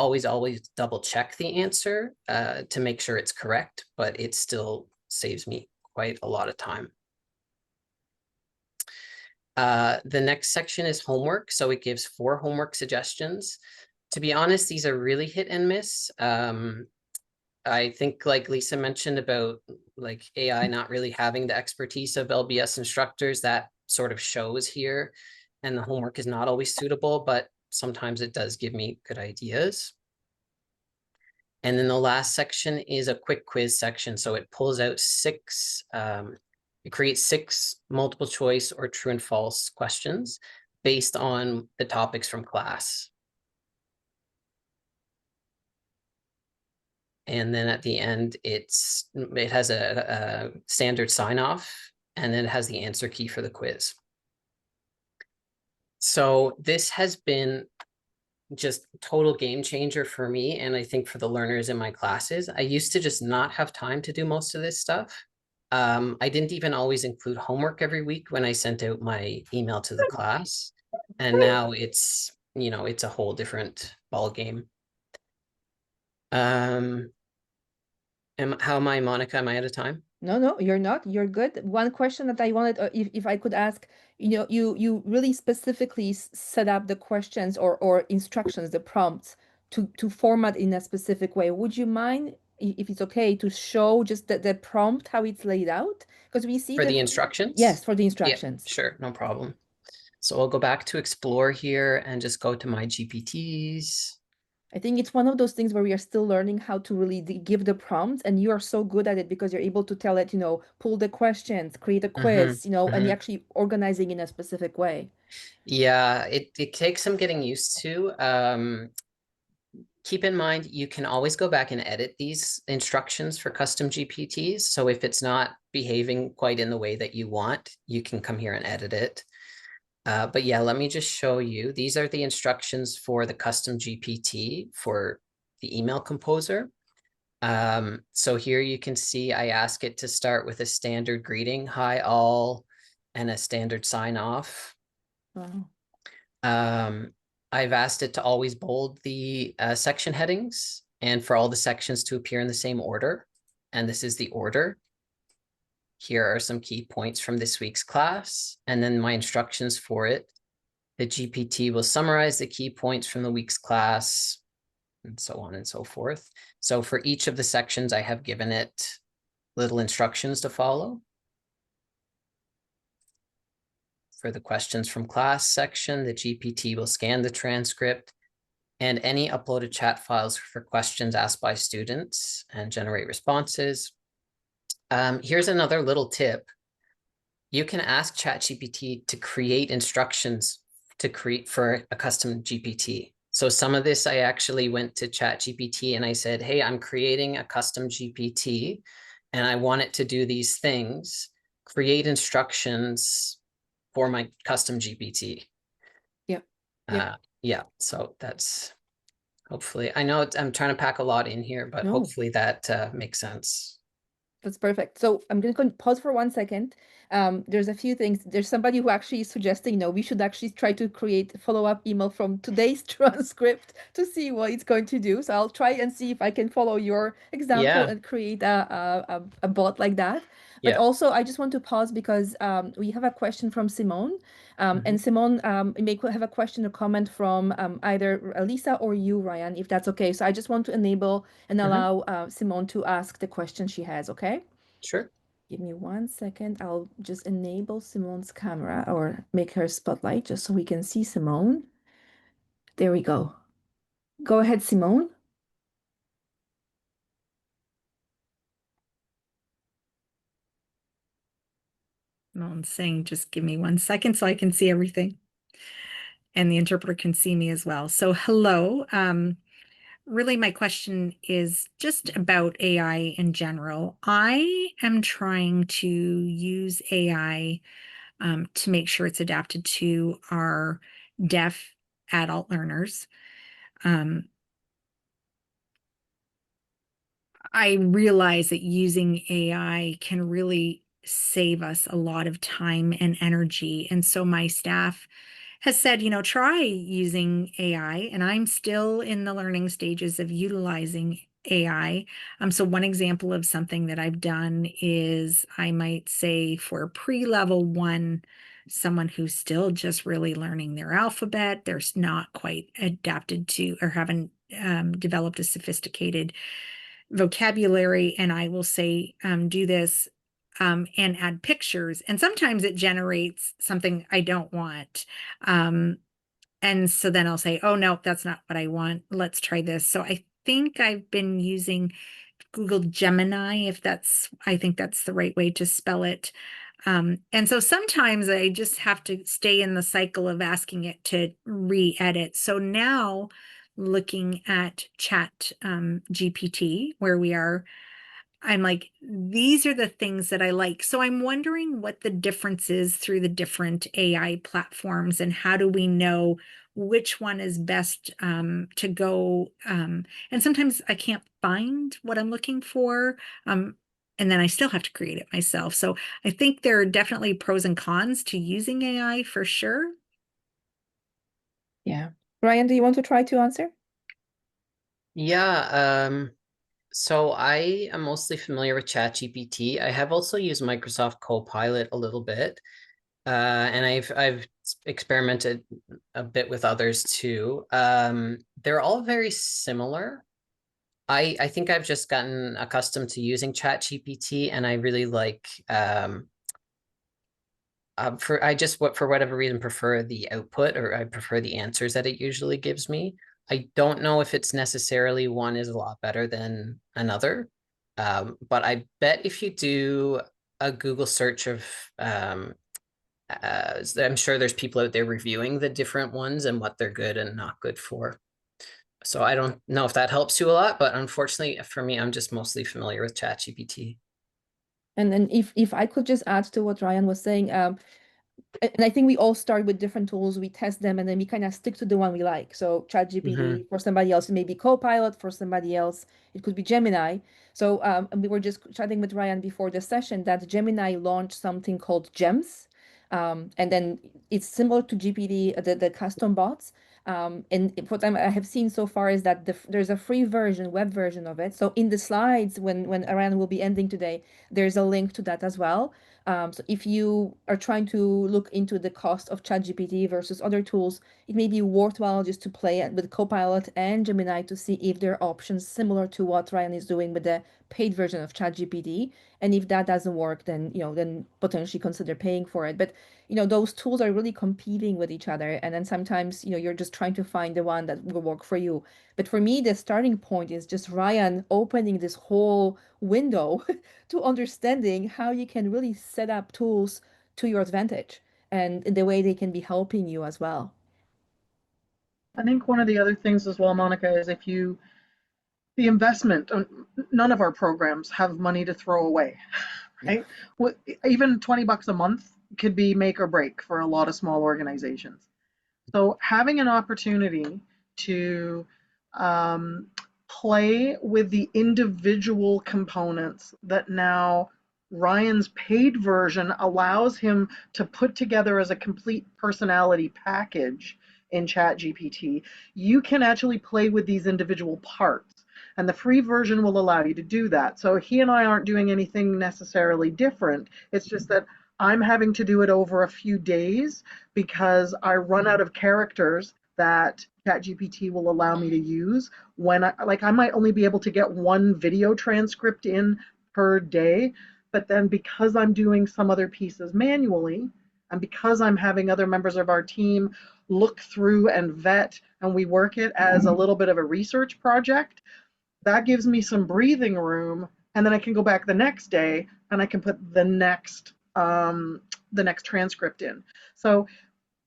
double check the answer to make sure it's correct, but it still saves me quite a lot of time. The next section is homework. So it gives 4 homework suggestions. To be honest, these are really hit and miss. I think, like Lisa mentioned about like AI not really having the expertise of LBS instructors, that sort of shows here, and the homework is not always suitable, but sometimes it does give me good ideas. And then the last section is a quick quiz section. So it pulls out 6, it creates 6 multiple choice or true and false questions based on the topics from class. And then at the end, it has a standard sign off, and then it has the answer key for the quiz. So this has been just total game changer for me, and I think for the learners in my classes. I used to just not have time to do most of this stuff. I didn't even always include homework every week when I sent out my email to the class, and now it's, you know, it's a whole different ball game. How am I, Monica? Am I out of time? No, you're not. You're good. One question that I wanted, if I could ask, you really specifically set up the questions or instructions, the prompts to format in a specific way. Would you mind, if it's okay, to show just the prompt, how it's laid out? Because we see For that. the instructions? Yes, for the Yeah, instructions. sure, no problem. So I'll go back to Explore here and just go to my GPTs. I think it's one of those things where we are still learning how to really give the prompts, and you are so good at it because you're able to tell it, pull the questions, create a quiz, and you're actually organizing in a specific way. Yeah, it takes some getting used to. Keep in mind, you can always go back and edit these instructions for custom GPTs. So if it's not behaving quite in the way that you want, you can come here and edit it. But yeah, let me just show you. These are the instructions for the custom GPT for the email composer. So here you can see I ask it to start with a standard greeting, hi all, and a standard sign off. Wow. I've asked it to always bold the section headings and for all the sections to appear in the same order. And this is the order. Here are some key points from this week's class, and then my instructions for it. The GPT will summarize the key points from the week's class, and so on and so forth. So for each of the sections, I have given it little instructions to follow. For the questions from class section, the GPT will scan the transcript and any uploaded chat files for questions asked by students and generate responses. Here's another little tip. You can ask ChatGPT to create instructions to create for a custom GPT. So some of this, I actually went to ChatGPT and I said, hey, I'm creating a custom GPT and I want it to do these things. Create instructions for my custom GPT. Yep. Yeah, so that's hopefully, I know I'm trying to pack a lot in here, but No. hopefully that makes sense. That's perfect. So I'm going to pause for 1 second. There's a few things. There's somebody who actually is suggesting, we should actually try to create a follow-up email from today's transcript to see what it's going to do. So I'll try and see if I can follow your example Yeah, and create a bot like that. But yeah. also, I just want to pause because we have a question from Simone. Mhm. And Simone may have a question or comment from either Lisa or you, Ryan, if that's okay. So I just want to enable and allow Simone to ask the question she has, okay? Sure. Give me 1 second. I'll just enable Simone's camera or make her spotlight just so we can see Simone. There we go. Go ahead, Simone. Simone's saying, just give me 1 second so I can see everything. And the interpreter can see me as well. So hello. Really, my question is just about AI in general. I am trying to use AI to make sure it's adapted to our deaf adult learners. I realize that using AI can really save us a lot of time and energy. And so my staff has said, try using AI. And I'm still in the learning stages of utilizing AI. So one example of something that I've done is I might say for pre-level 1, someone who's still just really learning their alphabet, they're not quite adapted to or haven't developed a sophisticated vocabulary, and I will say, do this and add pictures. And sometimes it generates something I don't want. And so then I'll say, oh, no, that's not what I want. Let's try this. So I think I've been using Google Gemini, I think that's the right way to spell it. And so sometimes I just have to stay in the cycle of asking it to re-edit. So now looking at Chat GPT, where we are, I'm like, these are the things that I like. So I'm wondering what the difference is through the different AI platforms and how do we know which one is best to go. And sometimes I can't find what I'm looking for. And then I still have to create it myself. So I think there are definitely pros and cons to using AI for sure. Yeah. Ryan, do you want to try to answer? Yeah, so I am mostly familiar with ChatGPT. I have also used Microsoft Copilot a little bit, and I've experimented a bit with others too. They're all very similar. I think I've just gotten accustomed to using ChatGPT, and I really like for whatever reason prefer the output, or I prefer the answers that it usually gives me. I don't know if it's necessarily one is a lot better than another, but I bet if you do a Google search of I'm sure there's people out there reviewing the different ones and what they're good and not good for. So I don't know if that helps you a lot, but unfortunately for me, I'm just mostly familiar with ChatGPT. And then if I could just add to what Ryan was saying, and I think we all start with different tools, we test them, and then we kind of stick to the one we like. So ChatGPT for somebody else, it may be Copilot. For somebody else, it could be Gemini. So and we were just chatting with Ryan before the session that Gemini launched something called Gems. And then it's similar to GPT, the custom bots. And what I have seen so far is that there's a free version, web version of it. So in the slides, when Ryan will be ending today, there's a link to that as well. So if you are trying to look into the cost of ChatGPT versus other tools, it may be worthwhile just to play it with Copilot and Gemini to see if there are options similar to what Ryan is doing with the paid version of ChatGPT. And if that doesn't work, then then potentially consider paying for it. But those tools are really competing with each other, and then sometimes you're just trying to find the one that will work for you. But for me, the starting point is just Ryan opening this whole window to understanding how you can really set up tools to your advantage and in the way they can be helping you as well. I think one of the other things as well, Monica, is the investment, none of our programs have money to throw away, right? Even 20 bucks a month could be make or break for a lot of small organizations. So having an opportunity to play with the individual components that now Ryan's paid version allows him to put together as a complete personality package in ChatGPT. You can actually play with these individual parts, and the free version will allow you to do that. So he and I aren't doing anything necessarily different. It's just that I'm having to do it over a few days because I run out of characters that ChatGPT will allow me to use when I might only be able to get one video transcript in per day, but then because I'm doing some other pieces manually, and because I'm having other members of our team look through and vet, and we work it as a little bit of a research project, that gives me some breathing room, and then I can go back the next day and I can put the next transcript in. So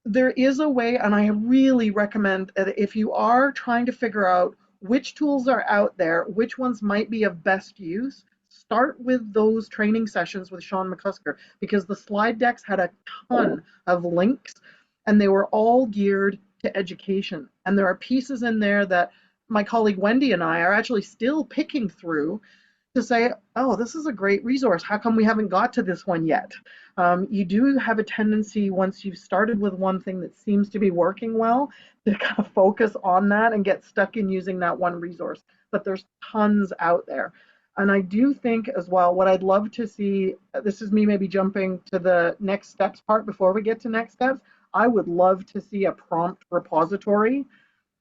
there is a way, and I really recommend that if you are trying to figure out which tools are out there, which ones might be of best use, start with those training sessions with Sean McCusker, because the slide decks had a ton of links and they were all geared to education. And there are pieces in there that my colleague Wendy and I are actually still picking through to say, oh, this is a great resource. How come we haven't got to this one yet? You do have a tendency, once you've started with one thing that seems to be working well, to kind of focus on that and get stuck in using that one resource. But there's tons out there. And I do think as well, what I'd love to see, this is me maybe jumping to the next steps part before we get to next steps, I would love to see a prompt repository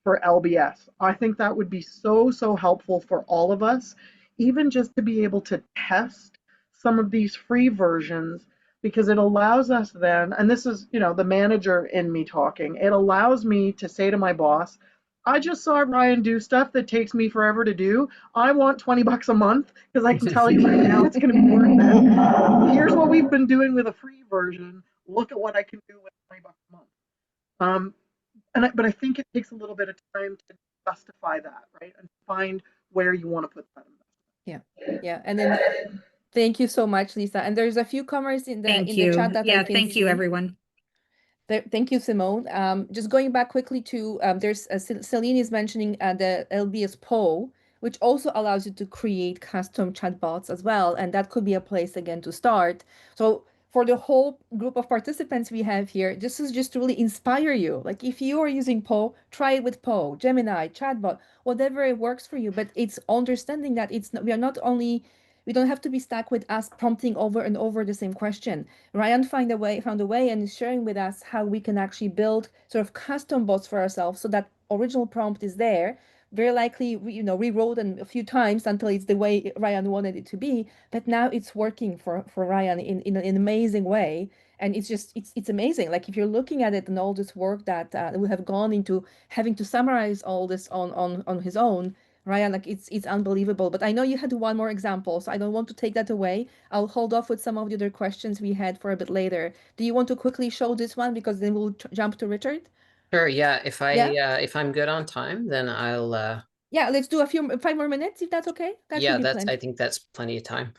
for LBS. I think that would be so, so helpful for all of us, even just to be able to test some of these free versions, because it allows us then, and this is, the manager in me talking, it allows me to say to my boss, I just saw Ryan do stuff that takes me forever to do. I want $20 a month because I can tell you right now it's going to be worth it. Here's what we've been doing with a free version. Look at what I can do with $20 a month. But I think it takes a little bit of time to justify that, right? And find where you want to put that investment. Yeah. And then thank you so much, Lisa. And there's a few comments in the chat that I can thank you, see. everyone. Thank you, Simone. Just going back quickly to there's Celine is mentioning the LBS poll, which also allows you to create custom chatbots as well, and that could be a place again to start. So for the whole group of participants we have here, this is just to really inspire you. Like if you are using Poe, try it with Poe, Gemini, chatbot, whatever it works for you. But it's understanding that we don't have to be stuck with us prompting over and over the same question. Ryan found a way and is sharing with us how we can actually build sort of custom bots for ourselves so that original prompt is there. Very likely, rewrote a few times until it's the way Ryan wanted it to be. But now it's working for Ryan in an amazing way. And it's amazing. Like if you're looking at it and all this work that we have gone into having to summarize all this on his own, Ryan, like it's unbelievable. But I know you had one more example, so I don't want to take that away. I'll hold off with some of the other questions we had for a bit later. Do you want to quickly show this one, because then we'll jump to Richard? Sure, yeah. If I'm good on time, then I'll yeah, let's do 5 more minutes if that's okay. That should be plenty. I think that's plenty of time.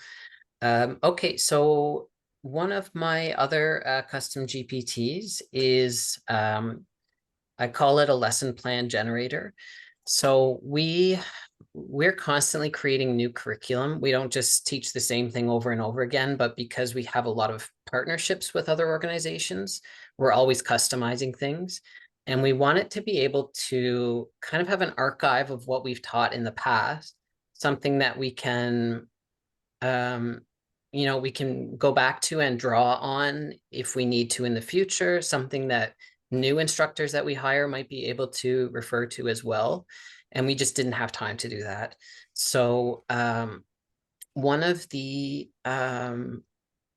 Okay, so one of my other custom GPTs is I call it a lesson plan generator. So we're constantly creating new curriculum. We don't just teach the same thing over and over again, but because we have a lot of partnerships with other organizations, we're always customizing things. And we want it to be able to kind of have an archive of what we've taught in the past, something that we can, we can go back to and draw on if we need to in the future, something that new instructors that we hire might be able to refer to as well. And we just didn't have time to do that. So one of the custom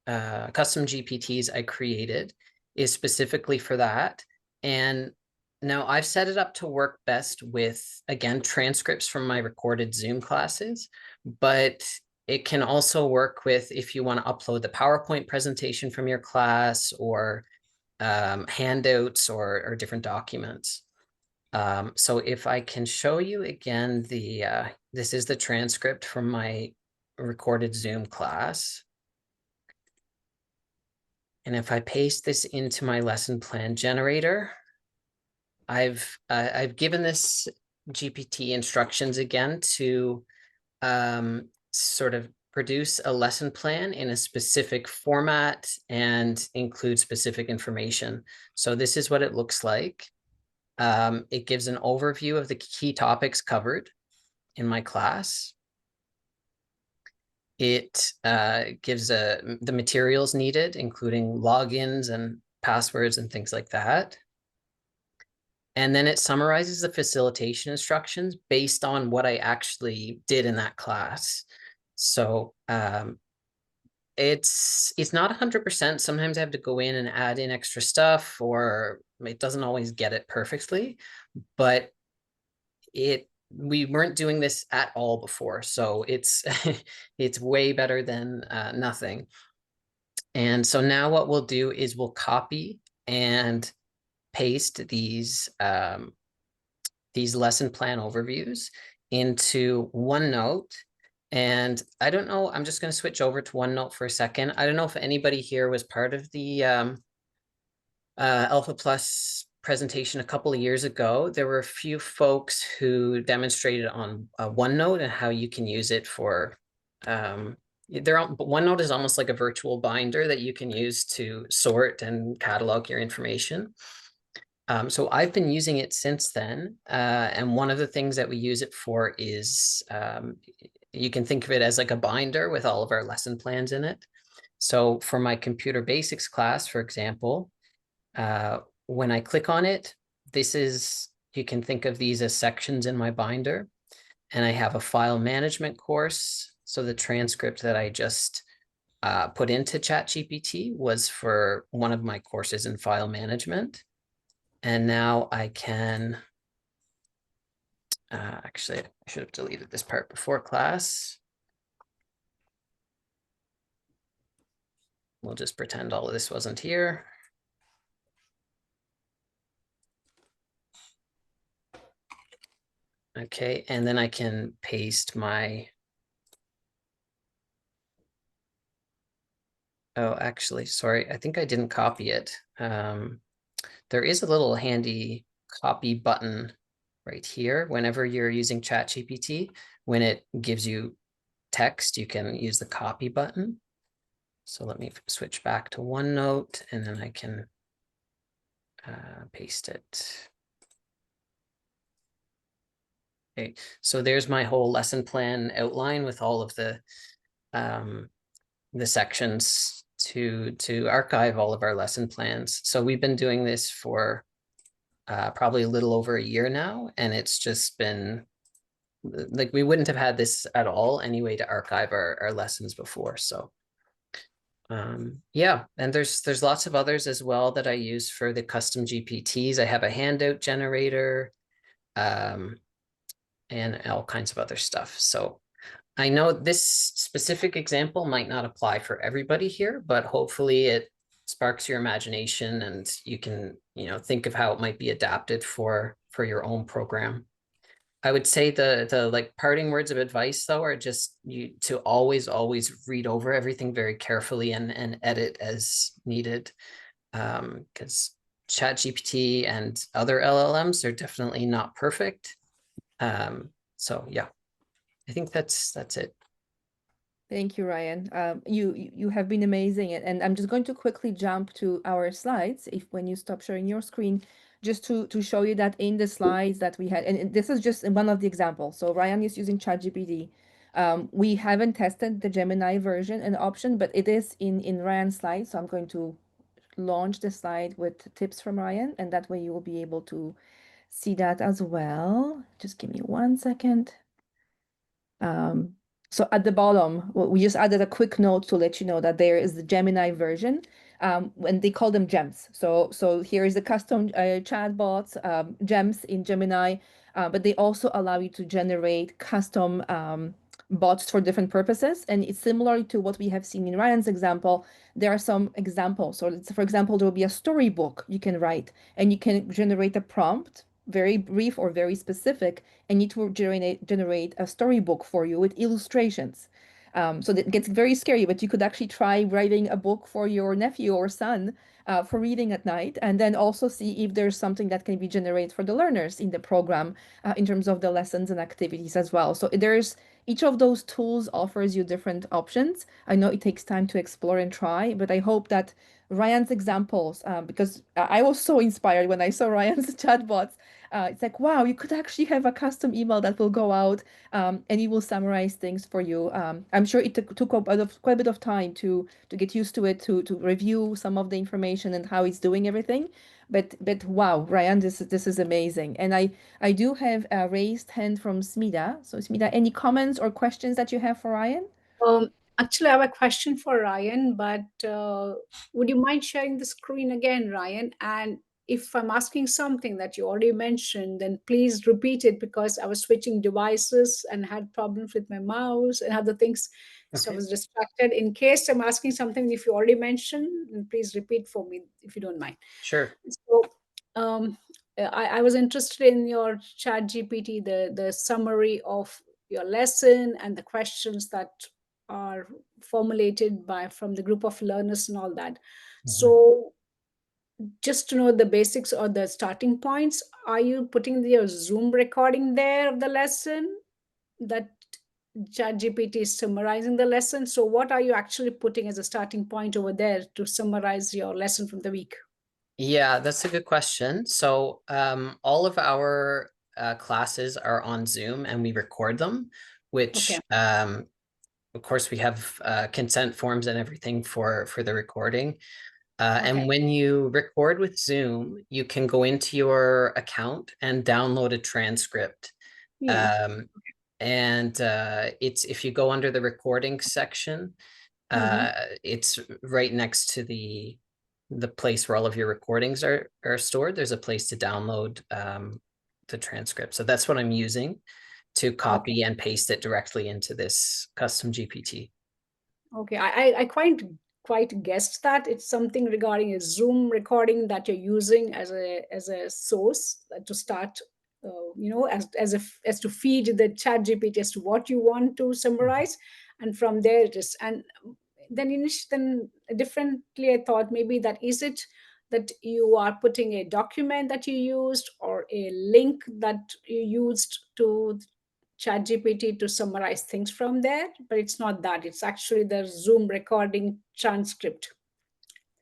GPTs I created is specifically for that. And now I've set it up to work best with, again, transcripts from my recorded Zoom classes, but it can also work with if you want to upload the PowerPoint presentation from your class or handouts or different documents. So if I can show you again, this is the transcript from my recorded Zoom class. And if I paste this into my lesson plan generator, I've given this GPT instructions again to sort of produce a lesson plan in a specific format and include specific information. So this is what it looks like. It gives an overview of the key topics covered in my class. It gives the materials needed, including logins and passwords and things like that. And then it summarizes the facilitation instructions based on what I actually did in that class. So it's not 100%. Sometimes I have to go in and add in extra stuff, or it doesn't always get it perfectly, but we weren't doing this at all before. So it's it's way better than nothing. And so now what we'll do is we'll copy and paste these lesson plan overviews into OneNote. And I don't know, I'm just going to switch over to OneNote for a second. I don't know if anybody here was part of the AlphaPlus presentation a couple of years ago. There were a few folks who demonstrated on OneNote and how you can use it for OneNote is almost like a virtual binder that you can use to sort and catalog your information. So I've been using it since then. And one of the things that we use it for is you can think of it as like a binder with all of our lesson plans in it. So for my computer basics class, for example, when I click on it, you can think of these as sections in my binder. And I have a file management course. So the transcript that I just put into ChatGPT was for one of my courses in file management. And now I can, actually, I should have deleted this part before class. We'll just pretend all of this wasn't here. Okay, and then I can paste my, oh, actually, sorry, I think I didn't copy it. There is a little handy copy button right here. Whenever you're using ChatGPT, when it gives you text, you can use the copy button. So let me switch back to OneNote, and then I can paste it. Okay, so there's my whole lesson plan outline with all of the sections to archive all of our lesson plans. So we've been doing this for probably a little over a year now, and it's just been like we wouldn't have had this at all anyway to archive our lessons before. So yeah, and there's lots of others as well that I use for the custom GPTs. I have a handout generator and all kinds of other stuff. So I know this specific example might not apply for everybody here, but hopefully it sparks your imagination and you can, think of how it might be adapted for your own program. I would say the like parting words of advice though are just to always read over everything very carefully and edit as needed, because ChatGPT and other LLMs are definitely not perfect. So yeah, I think that's it. Thank you, Ryan. You have been amazing, and I'm just going to quickly jump to our slides. When you stop sharing your screen, just to show you that in the slides that we had, and this is just one of the examples. So Ryan is using ChatGPT. We haven't tested the Gemini version and option, but it is in Ryan's slides. So I'm going to launch the slide with tips from Ryan, and that way you will be able to see that as well. Just give me 1 second. So at the bottom, we just added a quick note to let you know that there is the Gemini version, and they call them gems. So here is the custom chatbots, gems in Gemini, but they also allow you to generate custom bots for different purposes. And it's similar to what we have seen in Ryan's example. There are some examples. So for example, there will be a storybook you can write, and you can generate a prompt, very brief or very specific, and it will generate a storybook for you with illustrations. So that gets very scary, but you could actually try writing a book for your nephew or son for reading at night, and then also see if there's something that can be generated for the learners in the program in terms of the lessons and activities as well. So there's each of those tools offers you different options. I know it takes time to explore and try, but I hope that Ryan's examples, because I was so inspired when I saw Ryan's chatbots. It's like, wow, you could actually have a custom email that will go out and it will summarize things for you. I'm sure it took quite a bit of time to get used to it, to review some of the information and how it's doing everything. But wow, Ryan, this is amazing. And I do have a raised hand from Smida. So Smida, any comments or questions that you have for Ryan? Um, Actually, I have a question for Ryan, but would you mind sharing the screen again, Ryan? And if I'm asking something that you already mentioned, then please repeat it because I was switching devices and had problems with my mouse and other things. So I Okay, was distracted. In case I'm asking something, if you already mentioned, then please repeat for me if you don't mind. sure. So um, I was interested in your chat GPT, the summary of your lesson and the questions that are formulated by from the group of learners and all that. Mhm. So just to know the basics or the starting points, are you putting your Zoom recording there of the lesson that ChatGPT is summarizing the lesson? So what are you actually putting as a starting point over there to summarize your lesson from the week? Yeah, that's a good question. So all of our classes are on Zoom and we record them, Okay. which of course we have consent forms and everything for the recording. And Okay. when you record with Zoom, you can go into your account and download a transcript. Yeah. Um, and it's if you go under the recording section, Mm-hmm. it's right next to the place where all of your recordings are stored. There's a place to download the transcript. So that's what I'm using to Okay. copy and paste it directly into this custom GPT. Okay. I quite guessed that it's something regarding a Zoom recording that you're using as a source to start. As to feed the chat GPT as to what you want to Mhm. summarize, and from there it is. And then differently, I thought maybe that is it that you are putting a document that you used or a link that you used to ChatGPT to summarize things from there, but it's not that. It's actually the Zoom recording transcript.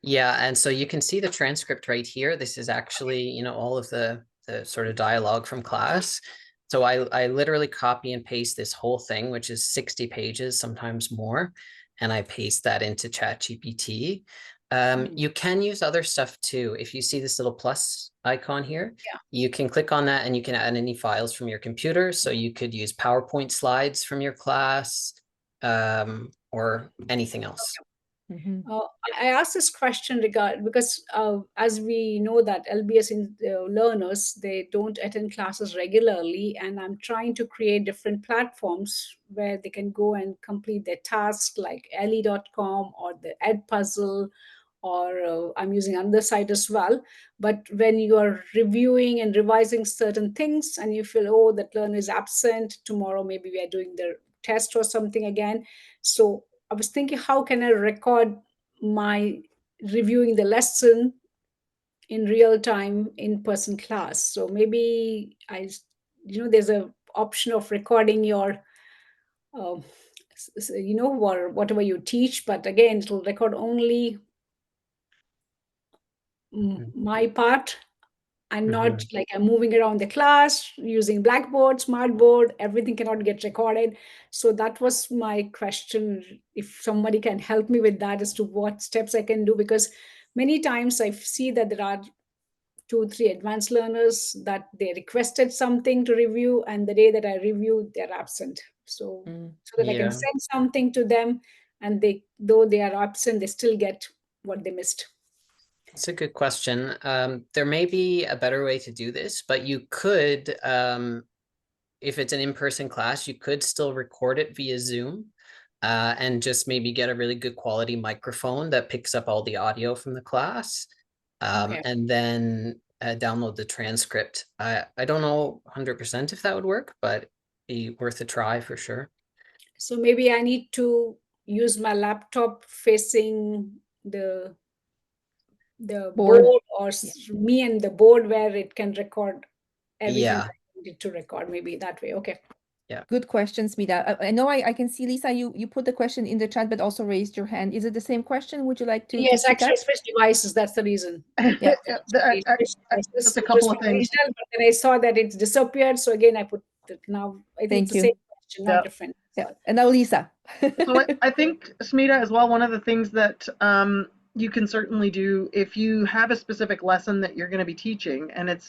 Yeah, and so you can see the transcript right here. This is actually, all of the sort of dialogue from class. So I literally copy and paste this whole thing, which is 60 pages, sometimes more, and I paste that into ChatGPT. You can use other stuff too. If you see this little plus icon here, Yeah. you can click on that and you can add any files from your computer. So you could use PowerPoint slides from your class, or anything else. Mhm. Uh, I asked this question because as we know that LBS learners, they don't attend classes regularly, and I'm trying to create different platforms where they can go and complete their tasks like ellie.com or the Ed Puzzle, or I'm using another site as well. But when you are reviewing and revising certain things and you feel, oh, that learner is absent, tomorrow maybe we are doing the test or something again. So I was thinking, how can I record my reviewing the lesson in real time in person class? So maybe there's a option of recording your um, or whatever you teach, but again it'll record only my part and not Mhm. like I'm moving around the class using Blackboard, Smartboard, everything cannot get recorded. So that was my question. If somebody can help me with that as to what steps I can do, because many times I see that there are 2, 3 advanced learners that they requested something to review, and the day that I review, they're absent. So that I can Yeah. send something to them, and though they are absent, they still get what they missed. It's a good question. There may be a better way to do this, but you could, if it's an in-person class, you could still record it via Zoom, and just maybe get a really good quality microphone that picks up all the audio from the class, Okay. and then download the transcript. I don't know 100% if that would work, but be worth a try for sure. So maybe I need to use my laptop facing the Board. board, or me and the board, where it can record everything Yeah. I needed to record, maybe that way. Okay. Good question, Smita. I know I can see, Lisa, you put the question in the chat, but also raised your hand. Is it the same question? Would you like to Yes, speak actually, I up? switched devices. That's the reason. Yeah. Just a couple of things. But then I saw that it's disappeared, so again I put it. Now I think Thank it's the you. same question, not Yeah. different. Yeah. And now Lisa. So I think, Smita, as well, one of the things that you can certainly do if you have a specific lesson that you're going to be teaching, and it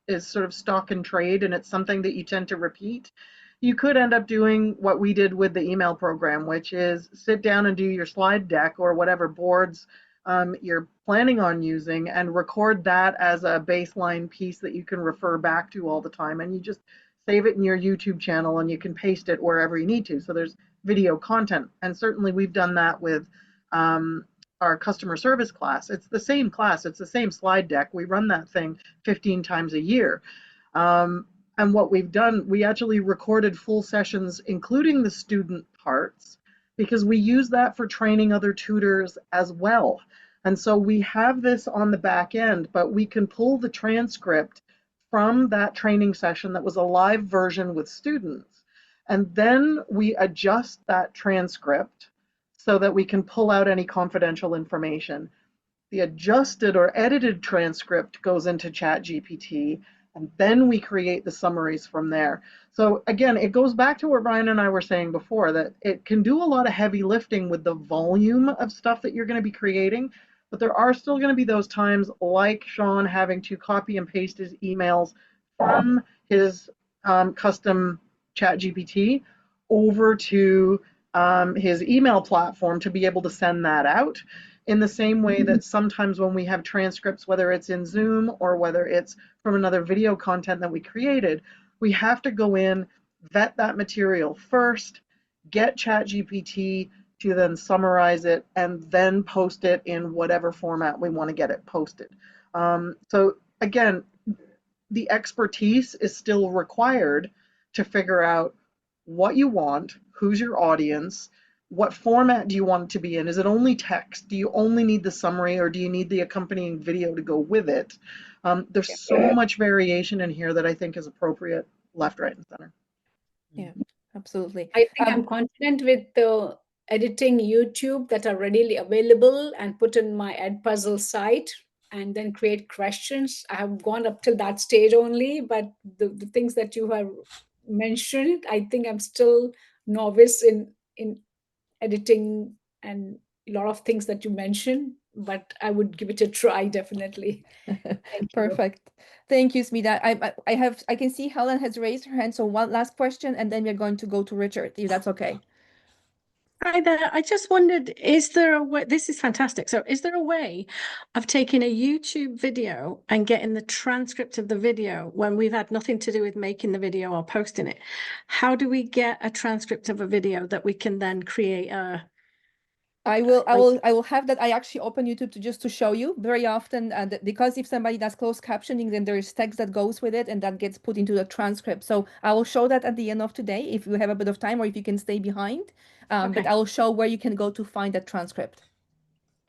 is sort of stock and trade, and it's something that you tend to repeat, you could end up doing what we did with the email program, which is sit down and do your slide deck or whatever boards you're planning on using, and record that as a baseline piece that you can refer back to all the time, and you just save it in your YouTube channel, and you can paste it wherever you need to. So there's video content. And certainly we've done that with our customer service class. It's the same class, it's the same slide deck. We run that thing 15 times a year. And what we've done, we actually recorded full sessions, including the student parts, because we use that for training other tutors as well. And so we have this on the back end, but we can pull the transcript from that training session that was a live version with students. And then we adjust that transcript so that we can pull out any confidential information. The adjusted or edited transcript goes into ChatGPT, and then we create the summaries from there. So again, it goes back to what Ryan and I were saying before, that it can do a lot of heavy lifting with the volume of stuff that you're going to be creating, but there are still going to be those times, like Sean having to copy and paste his emails from his custom ChatGPT over to his email platform to be able to send that out. In the same way that sometimes when we have transcripts, whether it's in Zoom or whether it's from another video content that we created, we have to go in, vet that material first, get ChatGPT to then summarize it, and then post it in whatever format we want to get it posted. So again, the expertise is still required to figure out what you want, who's your audience, what format do you want it to be in? Is it only text? Do you only need the summary, or do you need the accompanying video to go with it? There's so much variation in here that I think is appropriate left, right, and center. Yeah, absolutely. I think I'm confident with the editing YouTube that are readily available and put in my Edpuzzle site, and then create questions. I have gone up till that stage only, but the things that you have mentioned, I think I'm still novice in editing and a lot of things that you mentioned, but I would give it a try, definitely. Thank Perfect. Thank you, Smita. I can see Helen has raised her hand. So one last question, and then we're going to go to Richard, if that's okay. Hi there. I just wondered, is there a way, this is fantastic. So is there a way of taking a YouTube video and getting the transcript of the video when we've had nothing to do with making the video or posting it? How do we get a transcript of a video that we can then create a... I will have that. I actually open YouTube just to show you very often, because if somebody does closed captioning, then there is text that goes with it, and that gets put into the transcript. So I will show that at the end of today, if you have a bit of time, or if you can stay behind. But I will show where you can go to find that transcript.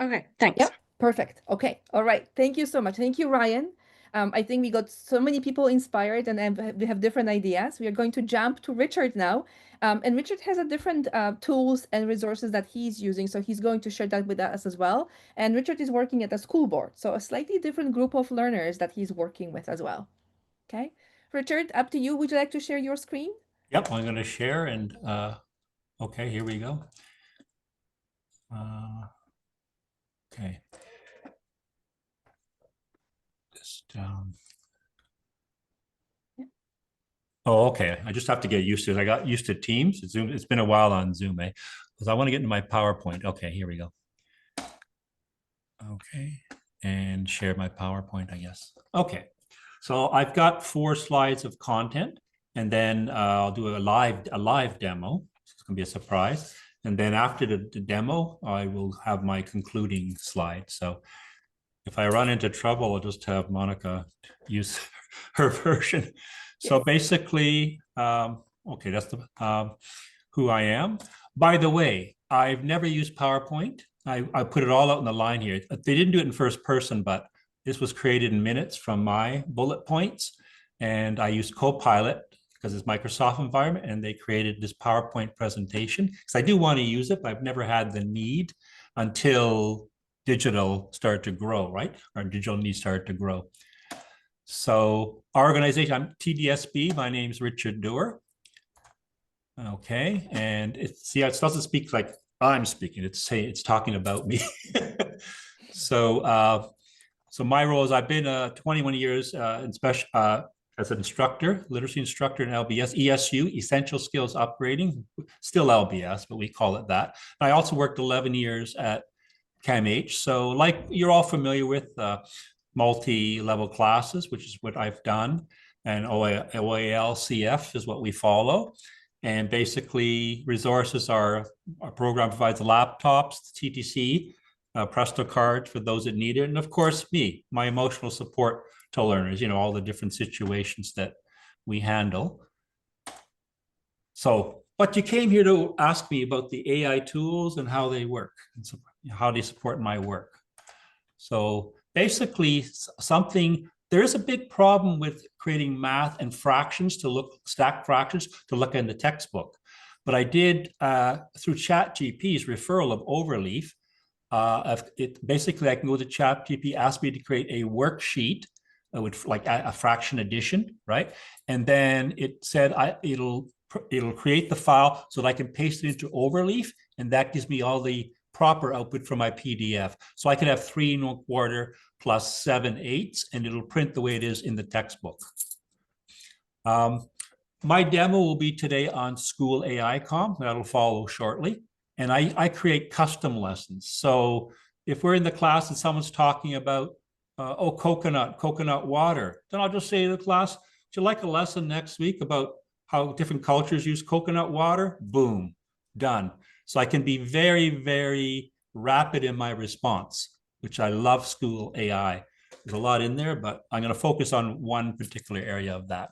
Okay, thanks. Yep, perfect. Okay, all right. Thank you so much. Thank you, Ryan. I think we got so many people inspired, and we have different ideas. We are going to jump to Richard now. And Richard has a different tools and resources that he's using. So he's going to share that with us as well. And Richard is working at a school board, so a slightly different group of learners that he's working with as well. Okay, Richard, up to you. Would you like to share your screen? Yep, I'm going to share, and okay, here we go. Okay. Just oh, okay. I just have to get used to it. I got used to Teams. Zoom. It's been a while on Zoom, because I want to get into my PowerPoint. Okay, here we go. Okay, and share my PowerPoint, I guess. Okay, so I've got 4 slides of content, and then I'll do a live demo. It's going to be a surprise. And then after the demo, I will have my concluding slide. So if I run into trouble, I'll just have Monica use her version. So basically, okay, that's the who I am. By the way, I've never used PowerPoint. I put it all out in the line here. They didn't do it in first person, but this was created in minutes from my bullet points. And I used Copilot because it's Microsoft environment, and they created this PowerPoint presentation. Because I do want to use it, but I've never had the need until digital started to grow, right? Our digital needs started to grow. So our organization, I'm TDSB. My name is Richard Dewar. Okay, and it doesn't speak like I'm speaking. It's talking about me. So my role is I've been 21 years in special as an instructor, literacy instructor in LBS, ESU, Essential Skills Upgrading, still LBS, but we call it that. And I also worked 11 years at CAMH. So like you're all familiar with multi-level classes, which is what I've done. And OAL-CF is what we follow. And basically resources our program provides laptops, TTC, Presto cards for those that need it. And of course, my emotional support to learners, all the different situations that we handle. So, but you came here to ask me about the AI tools and how they work, and so how they support my work. So basically there is a big problem with creating math and fractions stack fractions to look in the textbook. But I did, through ChatGPT's referral of Overleaf, basically I can go to ChatGPT, ask me to create a worksheet with like a fraction addition, right? And then it said it'll create the file so that I can paste it into Overleaf, and that gives me all the proper output from my PDF. So I can have 3 1/4 plus 7/8, and it'll print the way it is in the textbook. My demo will be today on School AI.com. That'll follow shortly. And I create custom lessons. So if we're in the class and someone's talking about, coconut water, then I'll just say to the class, would you like a lesson next week about how different cultures use coconut water? Boom, done. So I can be very, very rapid in my response, which I love School AI. There's a lot in there, but I'm going to focus on one particular area of that.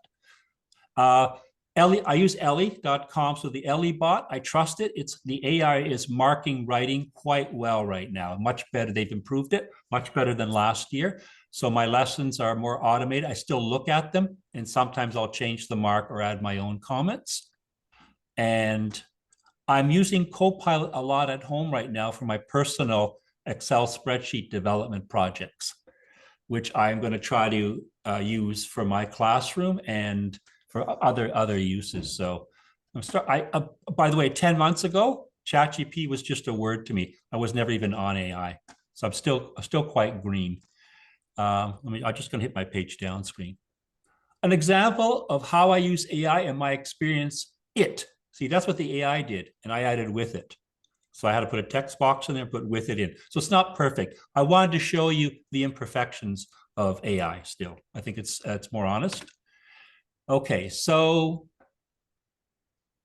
I use Ellie.com, so the Ellie bot, I trust it. The AI is marking writing quite well right now, much better. They've improved it, much better than last year. So my lessons are more automated. I still look at them, and sometimes I'll change the mark or add my own comments. And I'm using Copilot a lot at home right now for my personal Excel spreadsheet development projects, which I'm going to try to use for my classroom and for other uses. So by the way, 10 months ago, ChatGPT was just a word to me. I was never even on AI. So I'm still quite green. I'm just going to hit my page down screen. An example of how I use AI in my experience, See, that's what the AI did, and I added with it. So I had to put a text box in there and put with it in. So it's not perfect. I wanted to show you the imperfections of AI still. I think it's more honest. Okay, so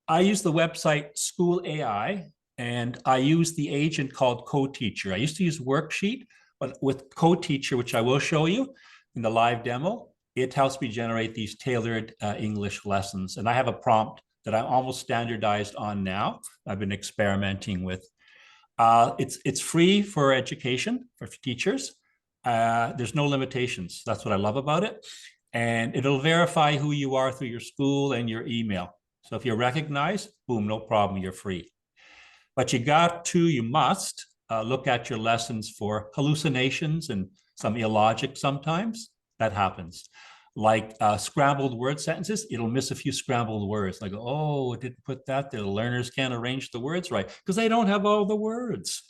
I use the website School AI, and I use the agent called CoTeacher. I used to use Worksheet, but with CoTeacher, which I will show you in the live demo, it helps me generate these tailored English lessons. And I have a prompt that I'm almost standardized on now. I've been experimenting with. It's free for education, for teachers. There's no limitations. That's what I love about it. And it'll verify who you are through your school and your email. So if you're recognized, boom, no problem, you're free. But you must look at your lessons for hallucinations and some illogic sometimes. That happens. Like scrambled word sentences, it'll miss a few scrambled words. Like, oh, it didn't put that there. The learners can't arrange the words right because they don't have all the words.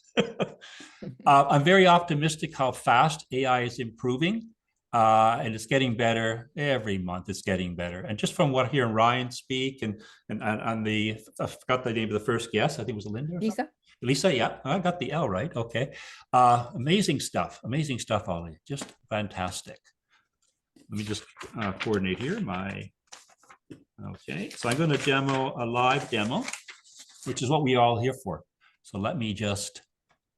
I'm very optimistic how fast AI is improving. And it's getting better every month. It's getting better. And just from what hearing Ryan speak and I forgot the name of the first guest. I think it was Linda. Lisa, yeah, I got the L right. Okay. Amazing stuff, Ollie. Just fantastic. Let me just coordinate here. Okay, so I'm going to demo a live demo, which is what we are all here for. So let me just,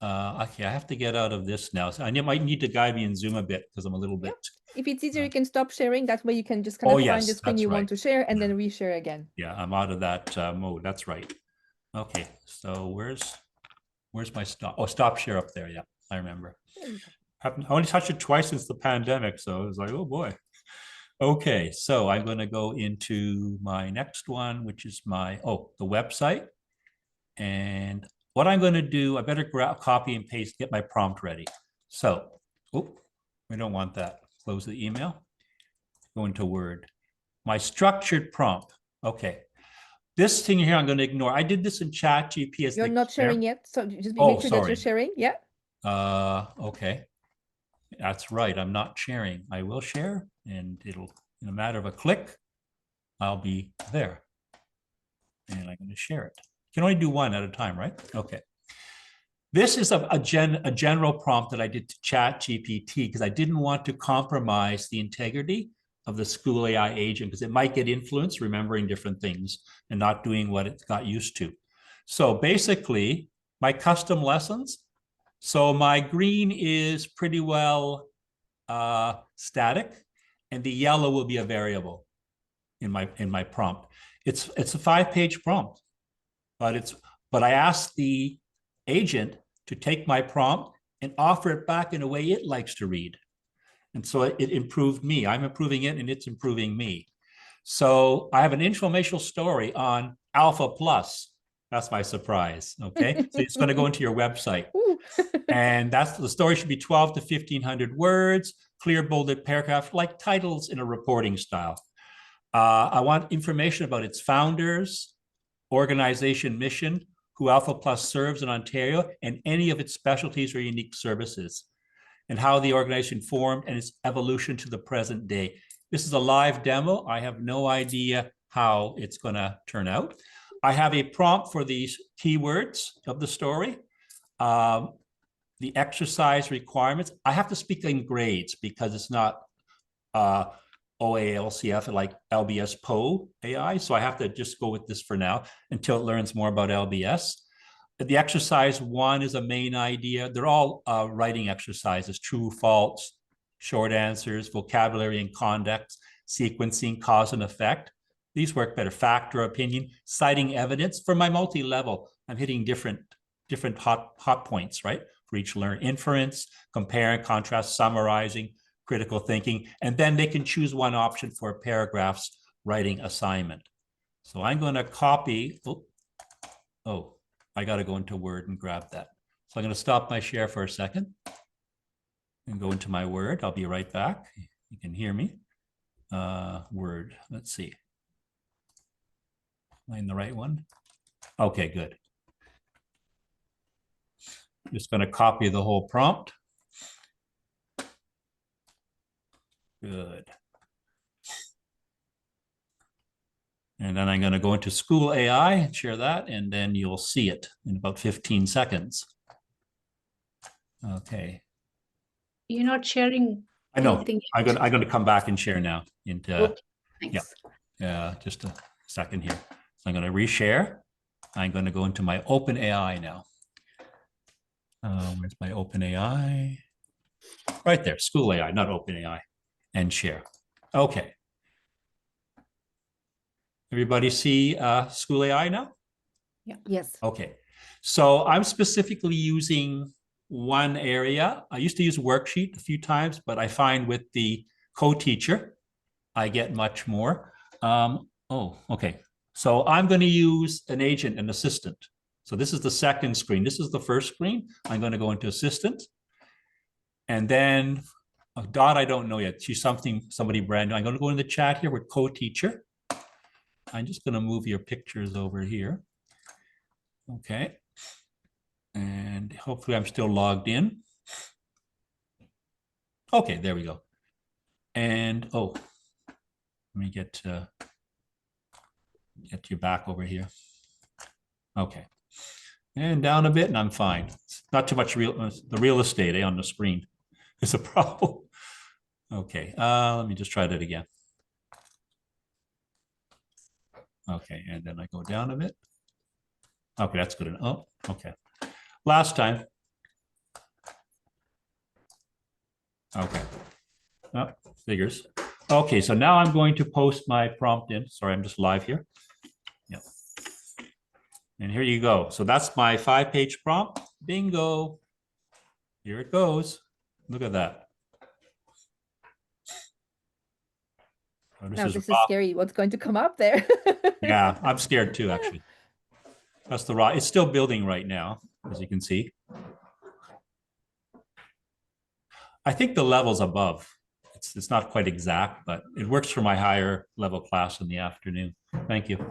okay, I have to get out of this now. So I might need to guide me in Zoom a bit because I'm a little bit. If it's easier, you can stop sharing. That way you can just kind of find the screen you want to share and then reshare again. Yeah, I'm out of that mode. That's right. Okay, so where's my stop? Oh, stop share up there. Yeah, I remember. I only touched it twice since the pandemic, so it was like, oh boy. Okay, so I'm going to go into my next one, which is the website. And what I'm going to do, I better copy and paste, get my prompt ready. So, we don't want that. Close the email. Go into Word. My structured prompt. Okay. This thing here I'm going to ignore. I did this in ChatGPT as You're the not sharing yet, so just Oh, make sure that sorry. you're sharing. Yeah. Okay. That's right. I'm not sharing. I will share, and it'll, in a matter of a click, I'll be there. And I'm going to share it. You can only do one at a time, right? Okay. This is a general prompt that I did to ChatGPT because I didn't want to compromise the integrity of the School AI agent because it might get influenced remembering different things and not doing what it got used to. So basically, my custom lessons. So my green is pretty well static, and the yellow will be a variable in my prompt. It's a 5-page prompt, but I asked the agent to take my prompt and offer it back in a way it likes to read. And so it improved me. I'm improving it and it's improving me. So I have an informational story on AlphaPlus. That's my surprise. Okay. So it's going to go into your website. And that's the story should be 12 to 1500 words, clear bolded paragraph, like titles in a reporting style. I want information about its founders, organization mission, who AlphaPlus serves in Ontario, and any of its specialties or unique services, and how the organization formed and its evolution to the present day. This is a live demo. I have no idea how it's going to turn out. I have a prompt for these keywords of the story. The exercise requirements. I have to speak in grades because it's not OALCF like LBS PO AI. So I have to just go with this for now until it learns more about LBS. The exercise 1 is a main idea. They're all writing exercises, true, false, short answers, vocabulary and context, sequencing, cause and effect. These work better. Fact or opinion, citing evidence. For my multi-level, I'm hitting different hot points, right? For each learn. Inference, compare and contrast, summarizing, critical thinking, and then they can choose one option for a paragraph's writing assignment. So I'm going to copy. I got to go into Word and grab that. So I'm going to stop my share for a second and go into my Word. I'll be right back. You can hear me. Word. Let's see. Am I in the right one? Okay, good. Just going to copy the whole prompt. Good. And then I'm going to go into School AI and share that, and then you'll see it in about 15 seconds. Okay. You're not sharing. I know. Anything I'm going to come back and share now. Into, okay, thanks. Yeah, just a second here. So I'm going to reshare. I'm going to go into my Open AI now. Where's my Open AI? Right there, School AI, not Open AI, and share. Okay. Everybody see School AI now? Yeah. Yes. Okay. So I'm specifically using one area. I used to use Worksheet a few times, but I find with the co-teacher, I get much more. Okay. So I'm going to use an agent, an assistant. So this is the second screen. This is the first screen. I'm going to go into assistant. And then Dot, I don't know yet. She's somebody brand new. I'm going to go in the chat here with co-teacher. I'm just going to move your pictures over here. Okay. And hopefully I'm still logged in. Okay, there we go. And let me get you back over here. Okay. And down a bit and I'm fine. It's not too much the real estate on the screen is a problem. Okay, let me just try that again. Okay, and then I go down a bit. Okay, that's good enough. Oh, okay. Last time. Okay. Oh, figures. Okay, so now I'm going to post my prompt in. Sorry, I'm just live here. Yeah. And here you go. So that's my 5-page prompt. Bingo. Here it goes. Look at that. Oh, Now this is scary. What's going to come up there? Yeah, I'm scared too, actually. That's the raw. It's still building right now, as you can see. I think the level's above. It's not quite exact, but it works for my higher level class in the afternoon. Thank you.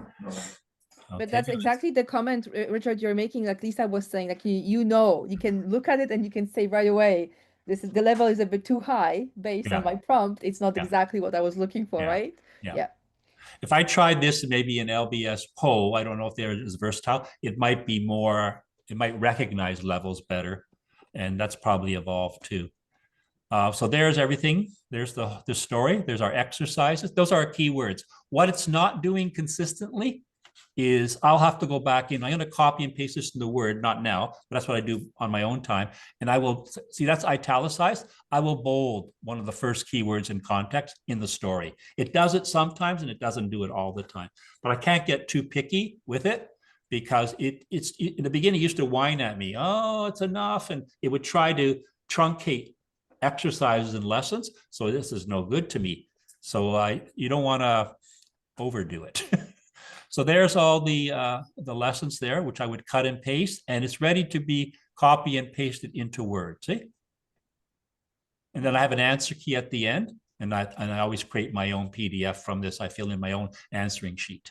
But that's exactly the comment, Richard, you're making, like Lisa was saying, like you know, you can look at it and you can say right away, this is the level is a bit too high based on my prompt. It's not exactly what I was looking for, right? Yeah. If I tried this maybe in LBS PO, I don't know if they're as versatile, it might be more, it might recognize levels better. And that's probably evolved too. So there's everything. There's the story. There's our exercises. Those are our keywords. What it's not doing consistently is I'll have to go back in. I'm going to copy and paste this in the Word, not now, but that's what I do on my own time. And I will see that's italicized. I will bold one of the first keywords in context in the story. It does it sometimes and it doesn't do it all the time, but I can't get too picky with it because it's in the beginning it used to whine at me. Oh, it's enough. And it would try to truncate exercises and lessons. So this is no good to me. So you don't want to overdo it. So there's all the lessons there, which I would cut and paste, and it's ready to be copy and pasted into Word. See? And then I have an answer key at the end, and I always create my own PDF from this. I fill in my own answering sheet.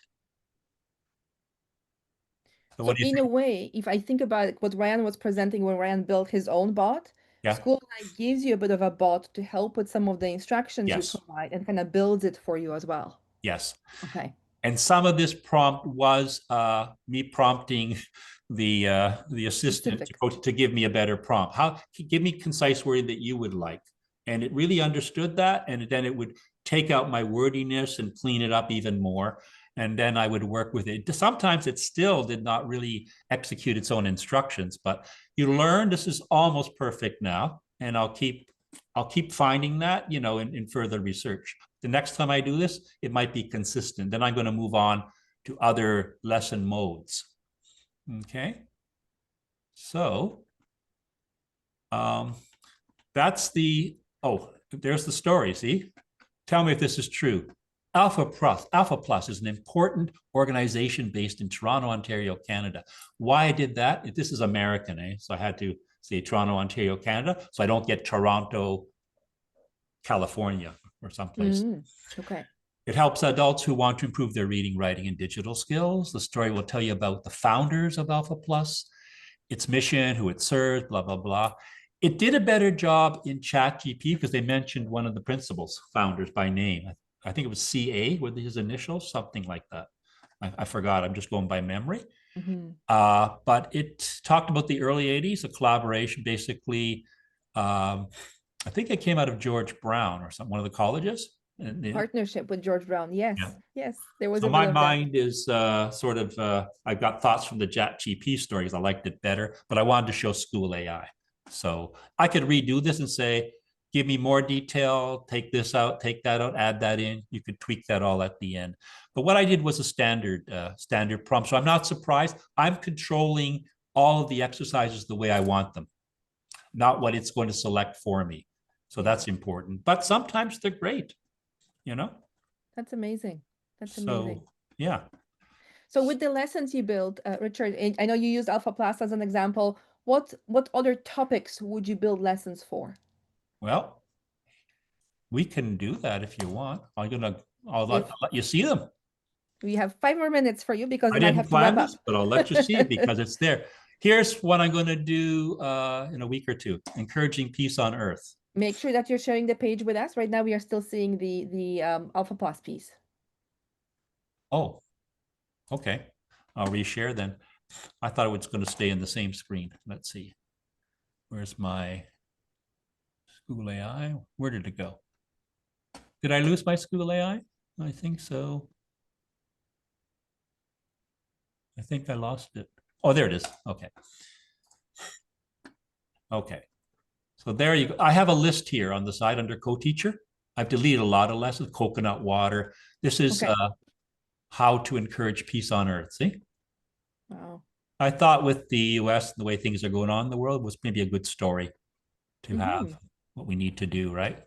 So in a way, if I think about what Ryan was presenting when Ryan built his own bot, School AI gives you a bit of a bot to help with some of the instructions you provide and kind of builds it for you as well. Yes. Okay. And some of this prompt was me prompting the assistant to give me a better prompt. Give me concise wording that you would like. And it really understood that. And then it would take out my wordiness and clean it up even more. And then I would work with it. Sometimes it still did not really execute its own instructions, but you learn this is almost perfect now. And I'll keep finding that, in further research. The next time I do this, it might be consistent. Then I'm going to move on to other lesson modes. Okay. So that's there's the story. See, tell me if this is true. AlphaPlus is an important organization based in Toronto, Ontario, Canada. Why I did that? This is American, so I had to say Toronto, Ontario, Canada, so I don't get Toronto, California or someplace. Okay. It helps adults who want to improve their reading, writing, and digital skills. The story will tell you about the founders of AlphaPlus, its mission, who it serves, blah, blah, blah. It did a better job in ChatGPT because they mentioned one of the principals, founders by name. I think it was CA with his initials, something like that. I forgot. I'm just going by memory. But it talked about the early 80s, a collaboration, basically. I think it came out of George Brown or one of the colleges. Partnership with George Brown. Yes. Yes. There was so my mind is I've got thoughts from the ChatGPT story because I liked it better, but I wanted to show School AI. So I could redo this and say, give me more detail, take this out, take that out, add that in. You could tweak that all at the end. But what I did was a standard prompt. So I'm not surprised. I'm controlling all of the exercises the way I want them, not what it's going to select for me. So that's important. But sometimes they're great, That's amazing. That's amazing. Yeah. So with the lessons you build, Richard, I know you used AlphaPlus as an example. What other topics would you build lessons for? Well, we can do that if you want. I'll let you see them. We have 5 more minutes for you because I didn't plan this, but I'll let you see it because it's there. Here's what I'm going to do in a week or two, encouraging peace on earth. Make sure that you're sharing the page with us. Right now, we are still seeing the AlphaPlus piece. Oh, okay. I'll reshare then. I thought it was going to stay in the same screen. Let's see. Where's my School AI? Where did it go? Did I lose my School AI? I think so. I think I lost it. Oh, there it is. Okay. Okay. So there you go. I have a list here on the side under co-teacher. I've deleted a lot of lessons, coconut water. This is how to encourage peace on earth. See? Wow. I thought with the US and the way things are going on in the world was maybe a good story to have what we need to do, right?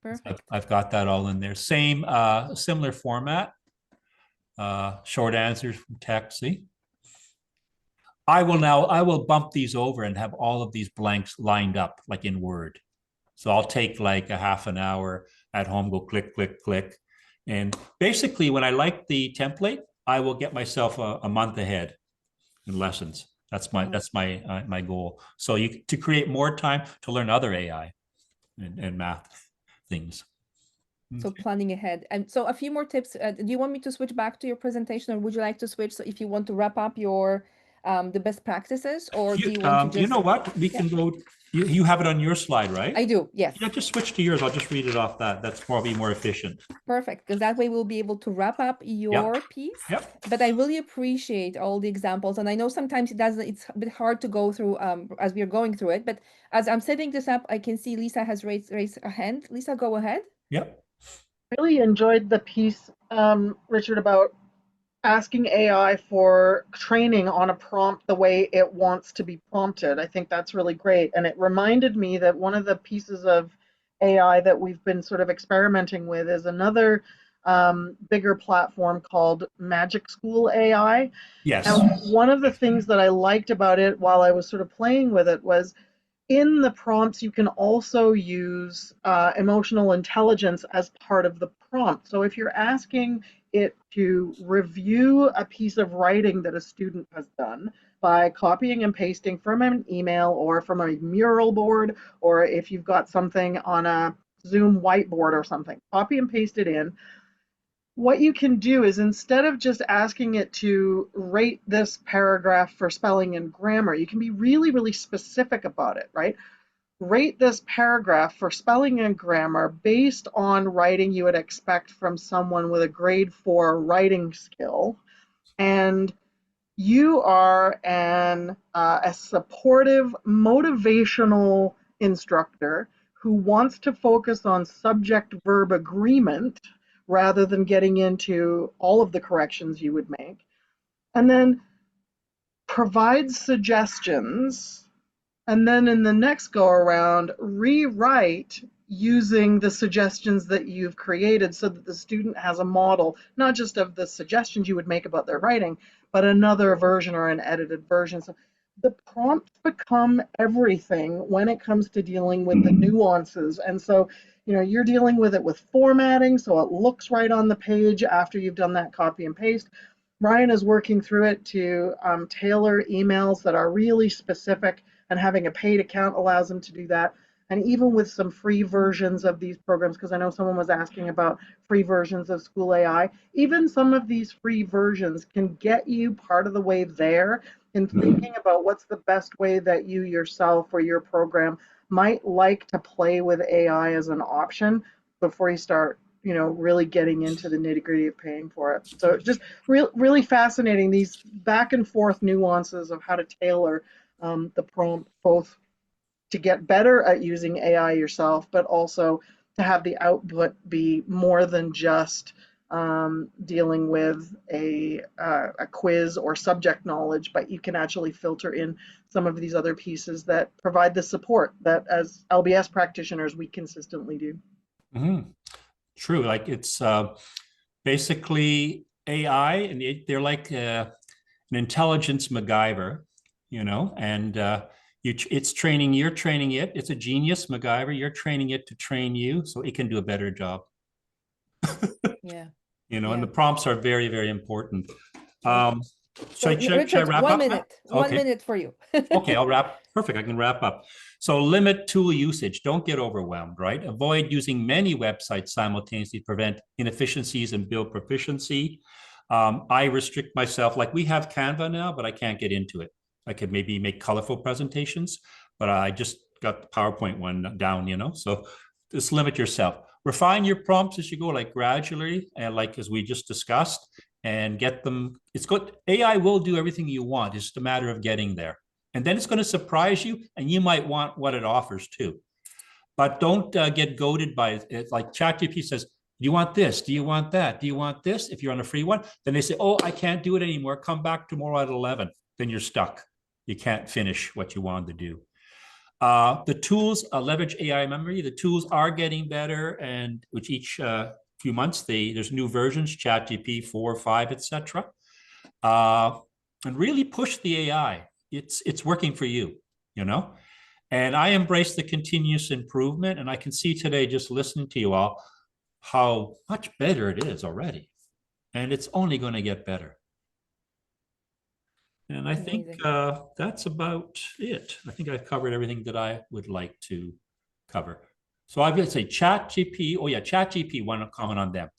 Perfect. I've got that all in there. Same, similar format. Short answers from text. See, I will bump these over and have all of these blanks lined up like in Word. So I'll take like a half an hour at home, go click, click, click. And basically when I like the template, I will get myself a month ahead in lessons. That's my my goal. So to create more time to learn other AI and math things. So planning ahead. And so a few more tips. Do you want me to switch back to your presentation, or would you like to switch? So if you want to wrap up your the best practices, or do you want to just... You know what? We can go, you have it on your slide, right? I do, yes. Yeah, just switch to yours. I'll just read it off that. That's probably more efficient. Perfect, because that way we'll be able to wrap up your piece. Yep. But I really appreciate all the examples, and I know sometimes it's a bit hard to go through as we are going through it. But as I'm setting this up, I can see Lisa has raised a hand. Lisa, go ahead. Yep. Really enjoyed the piece, Richard, about asking AI for training on a prompt the way it wants to be prompted. I think that's really great. And it reminded me that one of the pieces of AI that we've been sort of experimenting with is another bigger platform called Magic School AI. Yes. And one of the things that I liked about it while I was sort of playing with it was in the prompts, you can also use emotional intelligence as part of the prompt. So if you're asking it to review a piece of writing that a student has done by copying and pasting from an email or from a mural board, or if you've got something on a Zoom whiteboard or something, copy and paste it in. What you can do is, instead of just asking it to rate this paragraph for spelling and grammar, you can be really, really specific about it, right? Rate this paragraph for spelling and grammar based on writing you would expect from someone with a grade 4 writing skill. And you are a supportive, motivational instructor who wants to focus on subject-verb agreement rather than getting into all of the corrections you would make, and then provide suggestions, and then in the next go around, rewrite using the suggestions that you've created so that the student has a model, not just of the suggestions you would make about their writing, but another version or an edited version. So the prompts become everything when it comes to dealing with the nuances. And so, you know, you're dealing with it with formatting, so it looks right on the page after you've done that copy and paste. Ryan is working through it to tailor emails that are really specific, and having a paid account allows them to do that. And even with some free versions of these programs, because I know someone was asking about free versions of School AI, even some of these free versions can get you part of the way there in thinking about what's the best way that you yourself or your program might like to play with AI as an option before you start, you know, really getting into the nitty-gritty of paying for it. So just really fascinating, these back and forth nuances of how to tailor the prompt, both to get better at using AI yourself, but also to have the output be more than just dealing with a quiz or subject knowledge, but you can actually filter in some of these other pieces that provide the support that as LBS practitioners we consistently do. True, like it's basically AI, and they're like an intelligence MacGyver, you know, and it's training, you're training it. It's a genius MacGyver, you're training it to train you so it can do a better job. Yeah. You know, and the prompts are very, very important. Should I Richard, wrap one up? minute. Okay. 1 minute for you. Okay, I'll wrap. Perfect, I can wrap up. So limit tool usage. Don't get overwhelmed, right? Avoid using many websites simultaneously to prevent inefficiencies and build proficiency. I restrict myself, like we have Canva now, but I can't get into it. I could maybe make colorful presentations, but I just got the PowerPoint one down, you know, so just limit yourself. Refine your prompts as you go, like gradually, and like as we just discussed, and get them. It's good. AI will do everything you want. It's just a matter of getting there. And then it's going to surprise you, and you might want what it offers too. But don't get goaded by it. Like ChatGPT says, do you want this? Do you want that? Do you want this? If you're on a free one, then they say, oh, I can't do it anymore. Come back tomorrow at 11. then you're stuck. You can't finish what you wanted to do. The tools, leverage AI memory, the tools are getting better, and which each few months, there's new versions, ChatGPT 4, 5, etc. And really push the AI. It's working for you, you know? And I embrace the continuous improvement, and I can see today, just listening to you all, how much better it is already. And it's only going to get better. And I think that's about it. I think I've covered everything that I would like to cover. So I'm going to say ChatGPT. Oh yeah, ChatGPT, one comment on them.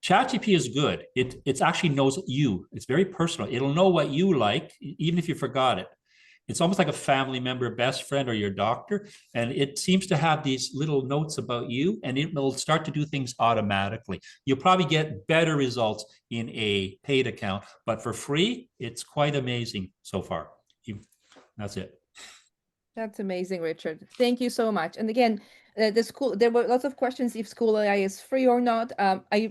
ChatGPT is good. It actually knows you. It's very personal. It'll know what you like, even if you forgot it. It's almost like a family member, best friend, or your doctor. And it seems to have these little notes about you, and it will start to do things automatically. You'll probably get better results in a paid account, but for free, it's quite amazing so far. That's it. That's amazing, Richard. Thank you so much. And again, there were lots of questions if School AI is free or not.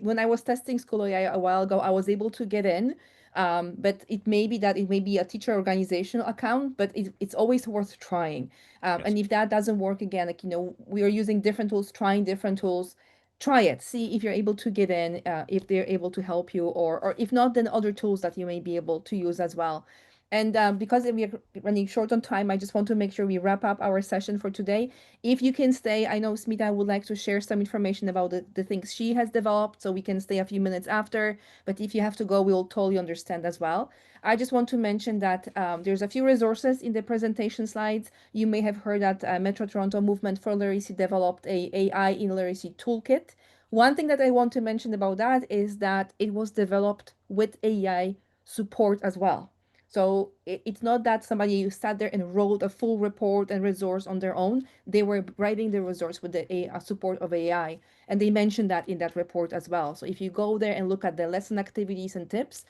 When I was testing School AI a while ago, I was able to get in. But it may be that it may be a teacher organizational account, but it's always worth trying. Yes. And if that doesn't work again, like, we are using different tools, trying different tools. Try it. See if you're able to get in, if they're able to help you, or if not, then other tools that you may be able to use as well. And because we are running short on time, I just want to make sure we wrap up our session for today. If you can stay, I know Smita would like to share some information about the things she has developed, so we can stay a few minutes after. But if you have to go, we'll totally understand as well. I just want to mention that there's a few resources in the presentation slides. You may have heard that Metro Toronto Movement for Literacy developed a AI in Literacy toolkit. One thing that I want to mention about that is that it was developed with AI support as well. So it's not that somebody sat there and wrote a full report and resource on their own. They were writing the resource with the support of AI. And they mentioned that in that report as well. So if you go there and look at the lesson activities and tips,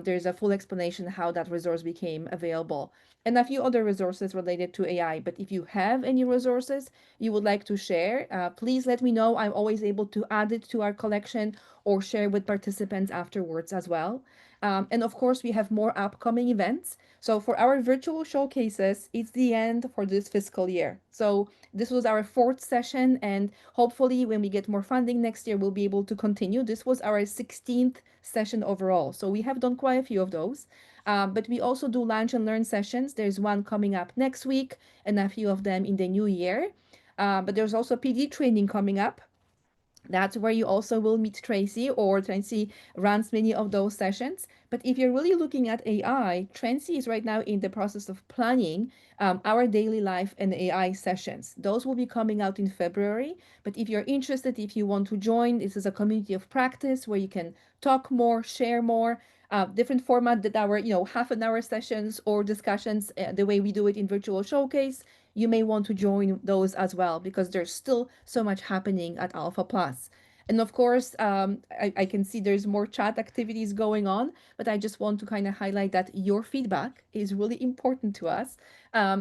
there's a full explanation how that resource became available. And a few other resources related to AI. But if you have any resources you would like to share, please let me know. I'm always able to add it to our collection or share with participants afterwards as well. And of course, we have more upcoming events. So for our virtual showcases, it's the end for this fiscal year. So this was our 4th session, and hopefully when we get more funding next year, we'll be able to continue. This was our 16th session overall. So we have done quite a few of those. But we also do lunch and learn sessions. There's one coming up next week and a few of them in the new year. But there's also PD training coming up. That's where you also will meet Tracy, or Tracy runs many of those sessions. But if you're really looking at AI, Tracy is right now in the process of planning our daily life and AI sessions. Those will be coming out in February. But if you're interested, if you want to join, this is a community of practice where you can talk more, share more. Different format that our, half an hour sessions or discussions, the way we do it in virtual showcase. You may want to join those as well, because there's still so much happening at AlphaPlus. And of course, I can see there's more chat activities going on, but I just want to kind of highlight that your feedback is really important to us.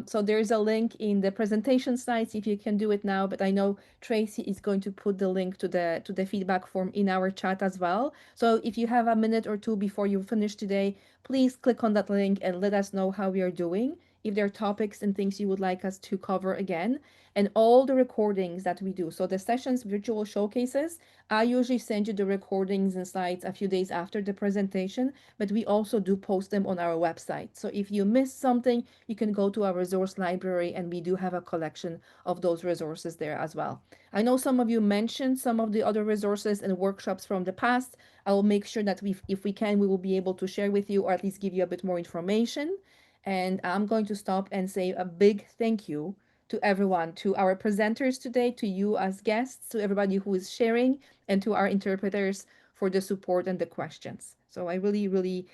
So there's a link in the presentation slides if you can do it now, but I know Tracy is going to put the link to the feedback form in our chat as well. So if you have a minute or two before you finish today, please click on that link and let us know how we are doing, if there are topics and things you would like us to cover again, and all the recordings that we do. So the sessions, virtual showcases, I usually send you the recordings and slides a few days after the presentation, but we also do post them on our website. So if you missed something, you can go to our resource library, and we do have a collection of those resources there as well. I know some of you mentioned some of the other resources and workshops from the past. I will make sure that if we can, we will be able to share with you, or at least give you a bit more information. And I'm going to stop and say a big thank you to everyone, to our presenters today, to you as guests, to everybody who is sharing, and to our interpreters for the support and the questions. So I really, really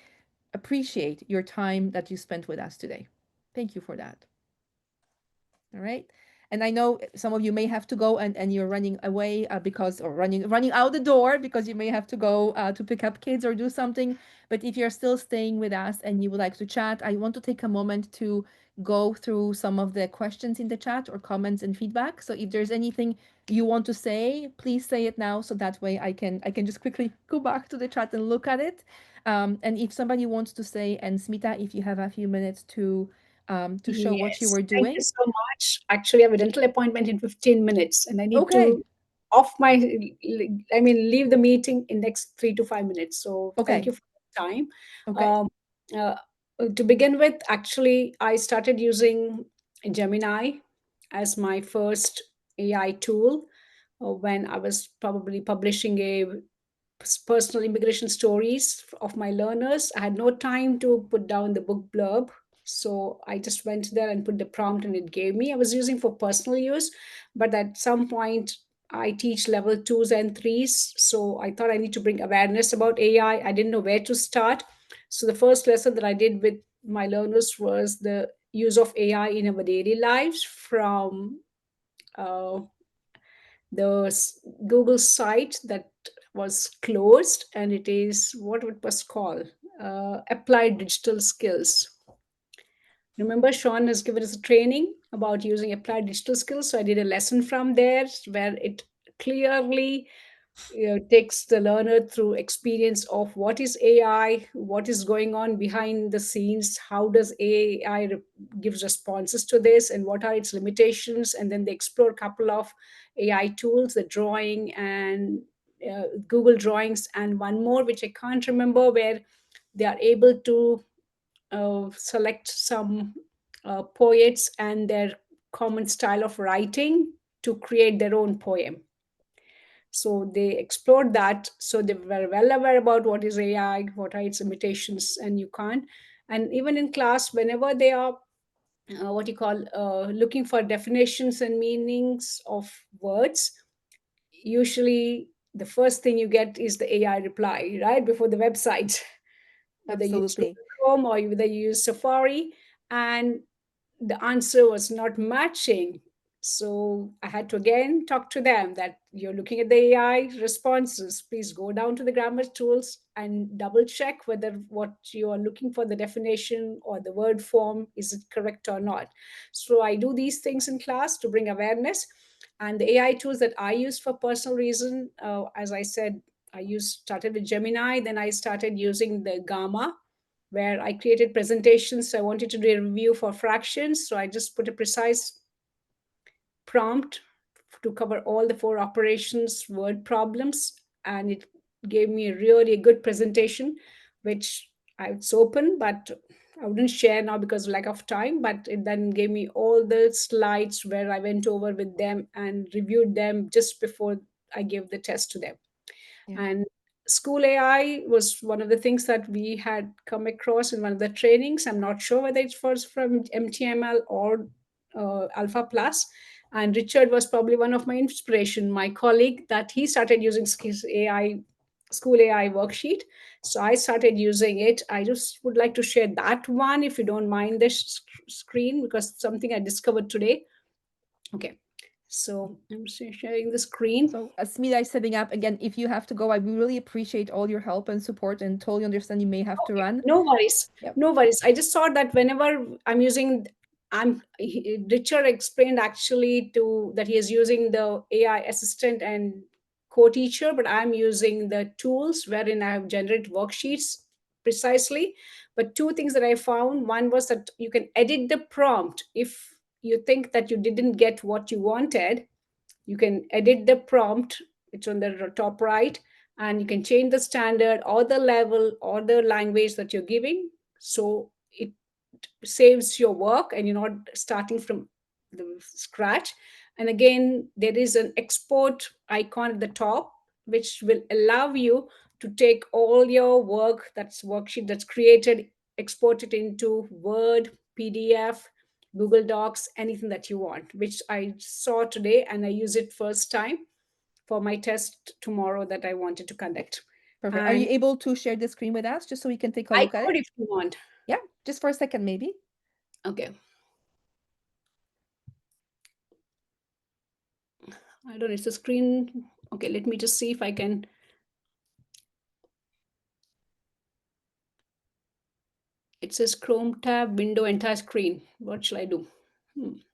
appreciate your time that you spent with us today. Thank you for that. All right. And I know some of you may have to go, and you're running away or running out the door because you may have to go to pick up kids or do something. But if you're still staying with us and you would like to chat, I want to take a moment to go through some of the questions in the chat or comments and feedback. So if there's anything you want to say, please say it now, so that way I can just quickly go back to the chat and look at it. And if somebody wants to say, and Smita, if you have a few minutes to show what you Yes, were thank doing. you so much. Actually, I have a dental appointment in 15 minutes and I need Okay. to leave the meeting in next 3 to 5 minutes. So Okay. thank you for the time. Okay. Uh, to begin with, actually, I started using Gemini as my first AI tool when I was probably publishing a personal immigration stories of my learners. I had no time to put down the book blurb. So I just went there and put the prompt and it gave me. I was using for personal use, but at some point I teach level 2s and 3s. So I thought I need to bring awareness about AI. I didn't know where to start. So the first lesson that I did with my learners was the use of AI in our daily lives from uh, the Google site that was closed, and it is what it was called Applied Digital Skills. Remember, Sean has given us a training about using applied digital skills. So I did a lesson from there where it clearly takes the learner through experience of what is AI, what is going on behind the scenes, how does AI gives responses to this, and what are its limitations. And then they explore a couple of AI tools, the drawing and Google Drawings, and one more which I can't remember, where they are able to select some poets and their common style of writing to create their own poem. So they explored that. So they were well aware about what is AI, what are its limitations, and you can't. And even in class, whenever they are looking for definitions and meanings of words, usually the first thing you get is the AI reply right before the website. Whether you use Absolutely. Chrome or whether you use Safari, and the answer was not matching. So I had to again talk to them that you're looking at the AI responses. Please go down to the grammar tools and double check whether what you are looking for, the definition or the word form, is it correct or not. So I do these things in class to bring awareness. And the AI tools that I use for personal reason, as I said, started with Gemini, then I started using the Gamma, where I created presentations. So I wanted to do a review for fractions. So I just put a precise prompt to cover all the 4 operations word problems. And it gave me really a good presentation, which it's open, but I wouldn't share now because of lack of time. But it then gave me all the slides where I went over with them and reviewed them just before I gave the test to them. Yeah. And school AI was one of the things that we had come across in one of the trainings. I'm not sure whether it was from MTML or AlphaPlus. And Richard was probably one of my inspiration, my colleague, that he started using school AI worksheet. So I started using it. I just would like to share that one, if you don't mind this screen, because it's something I discovered today. Okay. So I'm sharing the screen. So Smita is setting up again. If you have to go, I really appreciate all your help and support, and totally understand you may have to run. No worries. Yep. No worries. I just thought that whenever I'm using, Richard explained actually that he is using the AI assistant and co-teacher, but I'm using the tools wherein I have generated worksheets precisely. But 2 things that I found, one was that you can edit the prompt. If you think that you didn't get what you wanted, you can edit the prompt. It's on the top right, and you can change the standard or the level or the language that you're giving. So it saves your work and you're not starting from the scratch. And again, there is an export icon at the top, which will allow you to take all your work, that's worksheet that's created, export it into Word, PDF, Google Docs, anything that you want, which I saw today, and I use it first time for my test tomorrow that I wanted to conduct. Perfect. Are you able to share the screen with us just so we can take a look at I could it? if you want. Yeah, just for a second, maybe. Okay. I don't know, it's a screen. Okay, let me just see if I can. It says Chrome tab, window, entire screen. What shall I do?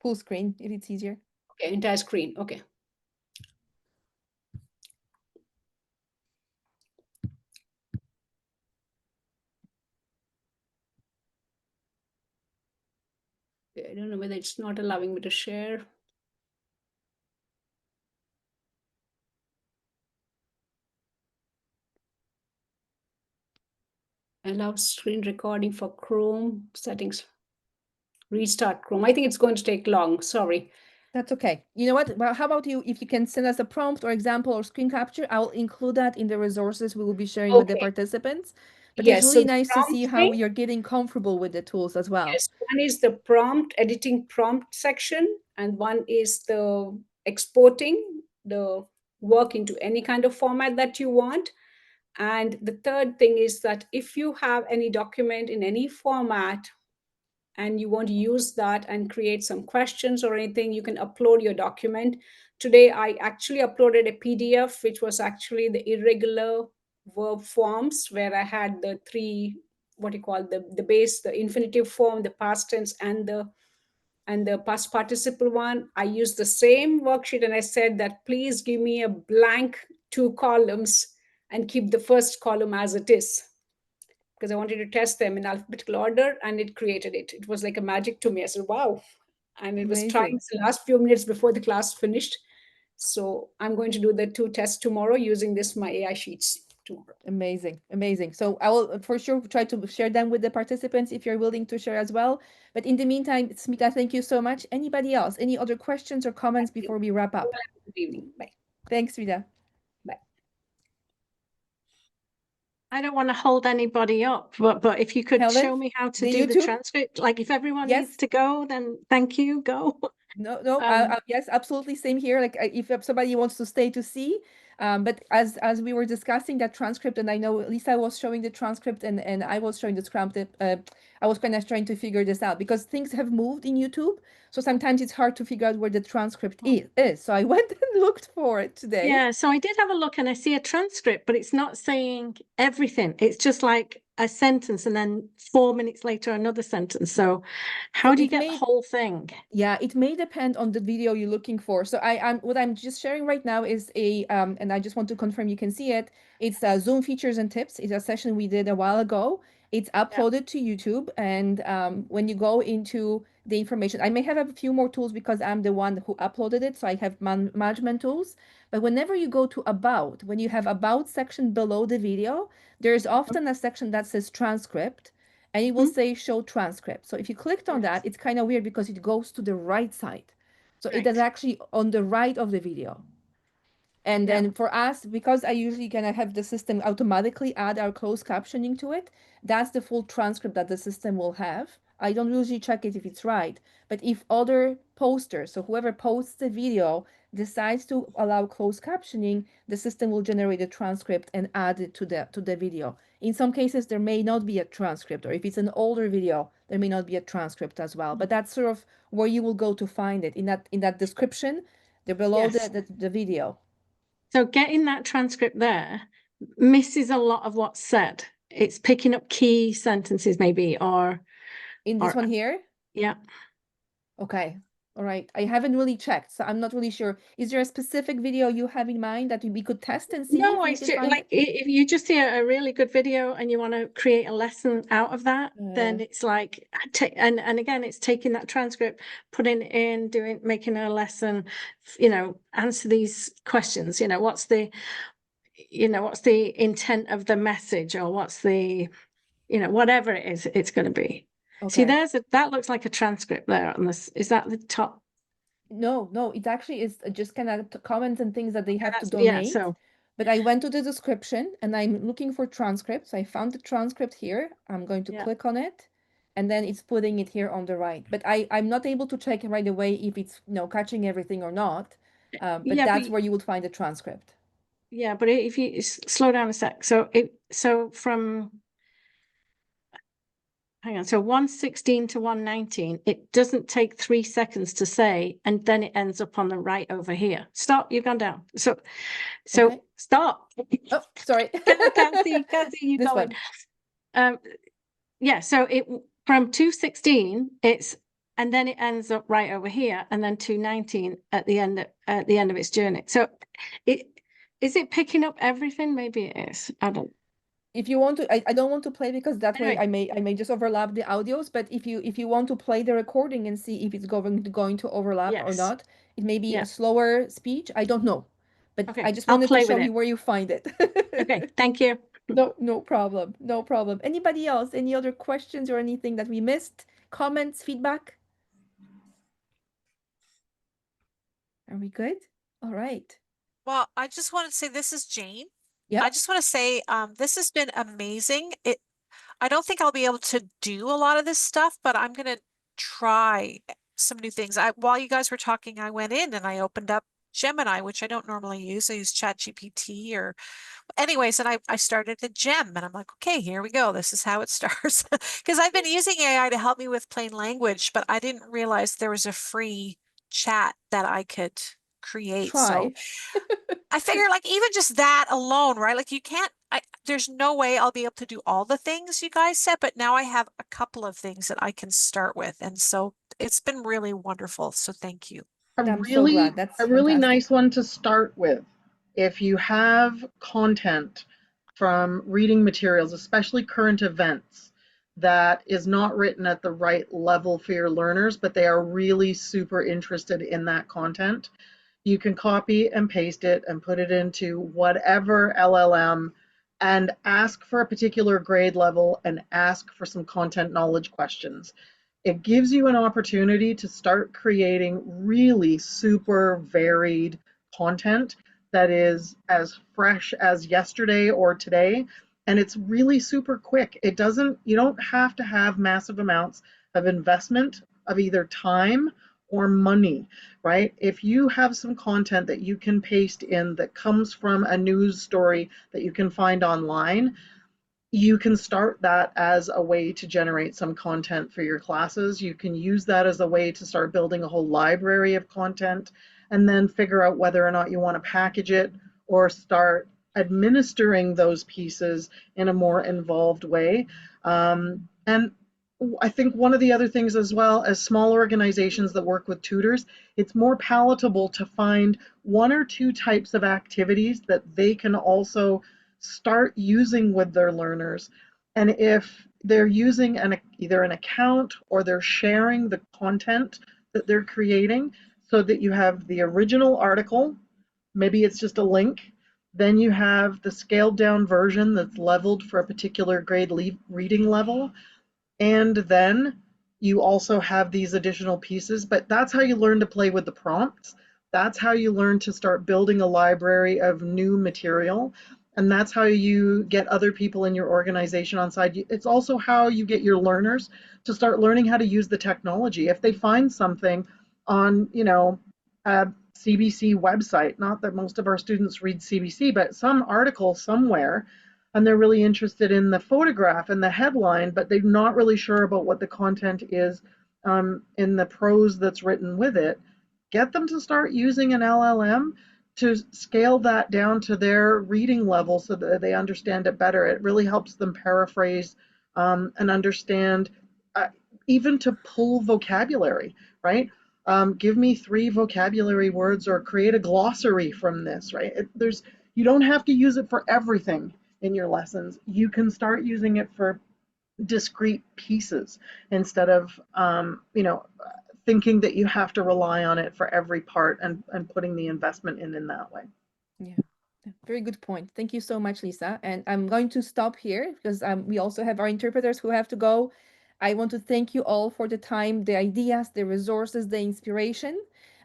Full screen, if it's easier. Okay, entire screen. Okay. I don't know whether it's not allowing me to share. Allow screen recording for Chrome settings. Restart Chrome. I think it's going to take long. Sorry. That's okay. You know what? Well, how about you, if you can send us a prompt or example or screen capture, I'll include that in the resources we will be sharing with the Okay. participants. But it's Yes. So really the nice to see prompt how thing, you're getting comfortable with the tools as well. yes, one is the prompt editing prompt section, and one is the exporting the work into any kind of format that you want. And the third thing is that if you have any document in any format and you want to use that and create some questions or anything, you can upload your document. Today, I actually uploaded a PDF, which was actually the irregular verb forms, where I had the three, what you call the base, the infinitive form, the past tense, and the past participle one. I used the same worksheet and I said that please give me a blank 2 columns and keep the first column as it is, because I wanted to test them in alphabetical order, and it created it. It was like a magic to me. I said, wow. And it was trying Amazing. the last few minutes before the class finished. So I'm going to do the 2 tests tomorrow using my AI sheets tomorrow. Amazing, amazing. So I will for sure try to share them with the participants if you're willing to share as well. But in the meantime, Smita, thank you so much. Anybody else? Any other questions or comments before we wrap up? Good evening. Bye. Thanks, Smita. Bye. I don't want to hold anybody up, but if you could Helen, show me how to the do the YouTube? transcript, like if everyone Yes. needs to go, then thank you, go. No, Um, yes, absolutely. Same here. Like if somebody wants to stay to see, but as we were discussing that transcript, and I know Lisa was showing the transcript, and I was showing the transcript. I was kind of trying to figure this out because things have moved in YouTube, so sometimes it's hard to figure out where the transcript is. So I went and looked for it today. Yeah, so I did have a look and I see a transcript, but it's not saying everything. It's just like a sentence and then 4 minutes later another sentence. So how So do you it get the may- whole thing? Yeah, it may depend on the video you're looking for. So I'm what I'm just sharing right now is and I just want to confirm you can see it. It's Zoom features and tips. It's a session we did a while ago. It's uploaded to YouTube, and when you go into the information, I may have a few more tools because I'm the one who uploaded it, so I have management tools. But whenever you go to about, when you have about section below the video, there's often a section that says transcript, and it will say show transcript. So if you clicked on that, it's kind of weird because it goes to the right side. So it is Right. actually on the right of the video. And Yeah. then for us, because I usually kind of have the system automatically add our closed captioning to it, that's the full transcript that the system will have. I don't usually check it if it's right, but if other posters, so whoever posts the video, decides to allow closed captioning, the system will generate a transcript and add it to the video. In some cases, there may not be a transcript, or if it's an older video, there may not be a transcript as well. But that's sort of where you will go to find it in that description, below Yes. the video. So getting that transcript there misses a lot of what's said. It's picking up key sentences maybe, or In this one here? yeah. Okay. All right. I haven't really checked, so I'm not really sure. Is there a specific video you have in mind that we could test and see No, if we it's can just find like if you just see a really good video and you want to create a lesson out of that, then it's like and again, it's taking that transcript, putting it in, making a lesson, answer these questions. What's the intent of the message, or what's the whatever it is it's going to be. See, Okay. that looks like a transcript there on this. Is that the top? No, it actually is just kind of comments and things that they have to Yeah, donate. so But I went to the description and I'm looking for transcripts. I found the transcript here. I'm going to Yeah. click on it, and then it's putting it here on the right. But I'm not able to check right away if it's catching everything or not. But Yeah, that's where you would find the transcript. Yeah, but if you slow down a sec, so from hang on, so 116 to 119, it doesn't take 3 seconds to say, and then it ends up on the right over here. Stop, you've gone down. So Okay. stop. Oh, sorry. Can't see you This going. one. Yeah, so it from 216, and then it ends up right over here, and then 219 at the end of its journey. So is it picking up everything? Maybe it is. I don't. if you want to, I don't want to play because that way Anyway. I may just overlap the audios. But if you want to play the recording and see if it's going to overlap or Yes. not, it may be Yeah. a slower speech. I don't know, but Okay, I just I'll wanted to play show with you it. where you find it. Okay, thank you. No problem. No problem. Anybody else? Any other questions or anything that we missed? Comments, feedback? Are we good? All right. Well, I just wanted to say this is Jane. Yeah. I just want to say this has been amazing. I don't think I'll be able to do a lot of this stuff, but I'm going to try some new things. While you guys were talking, I went in and I opened up Gemini, which I don't normally use. I use ChatGPT or anyways, and I started the gem and I'm like, okay, here we go. This is how it starts. Because I've been using AI to help me with plain language, but I didn't realize there was a free chat that I could create. So Try. I figure like even just that alone, right? Like you can't, there's no way I'll be able to do all the things you guys said, but now I have a couple of things that I can start with. And so it's been really wonderful. So thank you. I'm so glad. That's a really fantastic. nice one to start with. If you have content from reading materials, especially current events, that is not written at the right level for your learners, but they are really super interested in that content, you can copy and paste it and put it into whatever LLM and ask for a particular grade level and ask for some content knowledge questions. It gives you an opportunity to start creating really super varied content that is as fresh as yesterday or today. And it's really super quick. You don't have to have massive amounts of investment of either time or money, right? If you have some content that you can paste in that comes from a news story that you can find online, you can start that as a way to generate some content for your classes. You can use that as a way to start building a whole library of content and then figure out whether or not you want to package it or start administering those pieces in a more involved way. And I think one of the other things as well, as small organizations that work with tutors, it's more palatable to find one or two types of activities that they can also start using with their learners. And if they're using either an account or they're sharing the content that they're creating so that you have the original article, maybe it's just a link, then you have the scaled down version that's leveled for a particular grade reading level, and then you also have these additional pieces. But that's how you learn to play with the prompts. That's how you learn to start building a library of new material. And that's how you get other people in your organization on side. It's also how you get your learners to start learning how to use the technology. If they find something on, a CBC website, not that most of our students read CBC, but some article somewhere, and they're really interested in the photograph and the headline, but they're not really sure about what the content is in the prose that's written with it, get them to start using an LLM to scale that down to their reading level so that they understand it better. It really helps them paraphrase and understand, even to pull vocabulary, right? Give me 3 vocabulary words or create a glossary from this, right? You don't have to use it for everything in your lessons. You can start using it for discrete pieces instead of, thinking that you have to rely on it for every part and putting the investment in that way. Yeah. Very good point. Thank you so much, Lisa. And I'm going to stop here because we also have our interpreters who have to go. I want to thank you all for the time, the ideas, the resources, the inspiration.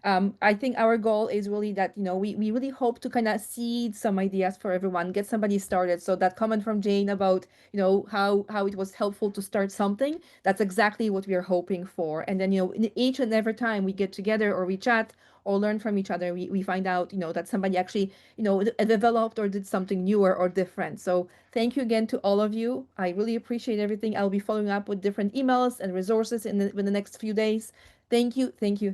I think our goal is really that, we really hope to kind of seed some ideas for everyone, get somebody started. So that comment from Jane about, how it was helpful to start something, that's exactly what we are hoping for. And then, each and every time we get together or we chat or learn from each other, we find out, that somebody actually, developed or did something newer or different. So thank you again to all of you. I really appreciate everything. I'll be following up with different emails and resources in the next few days. Thank you. Thank you.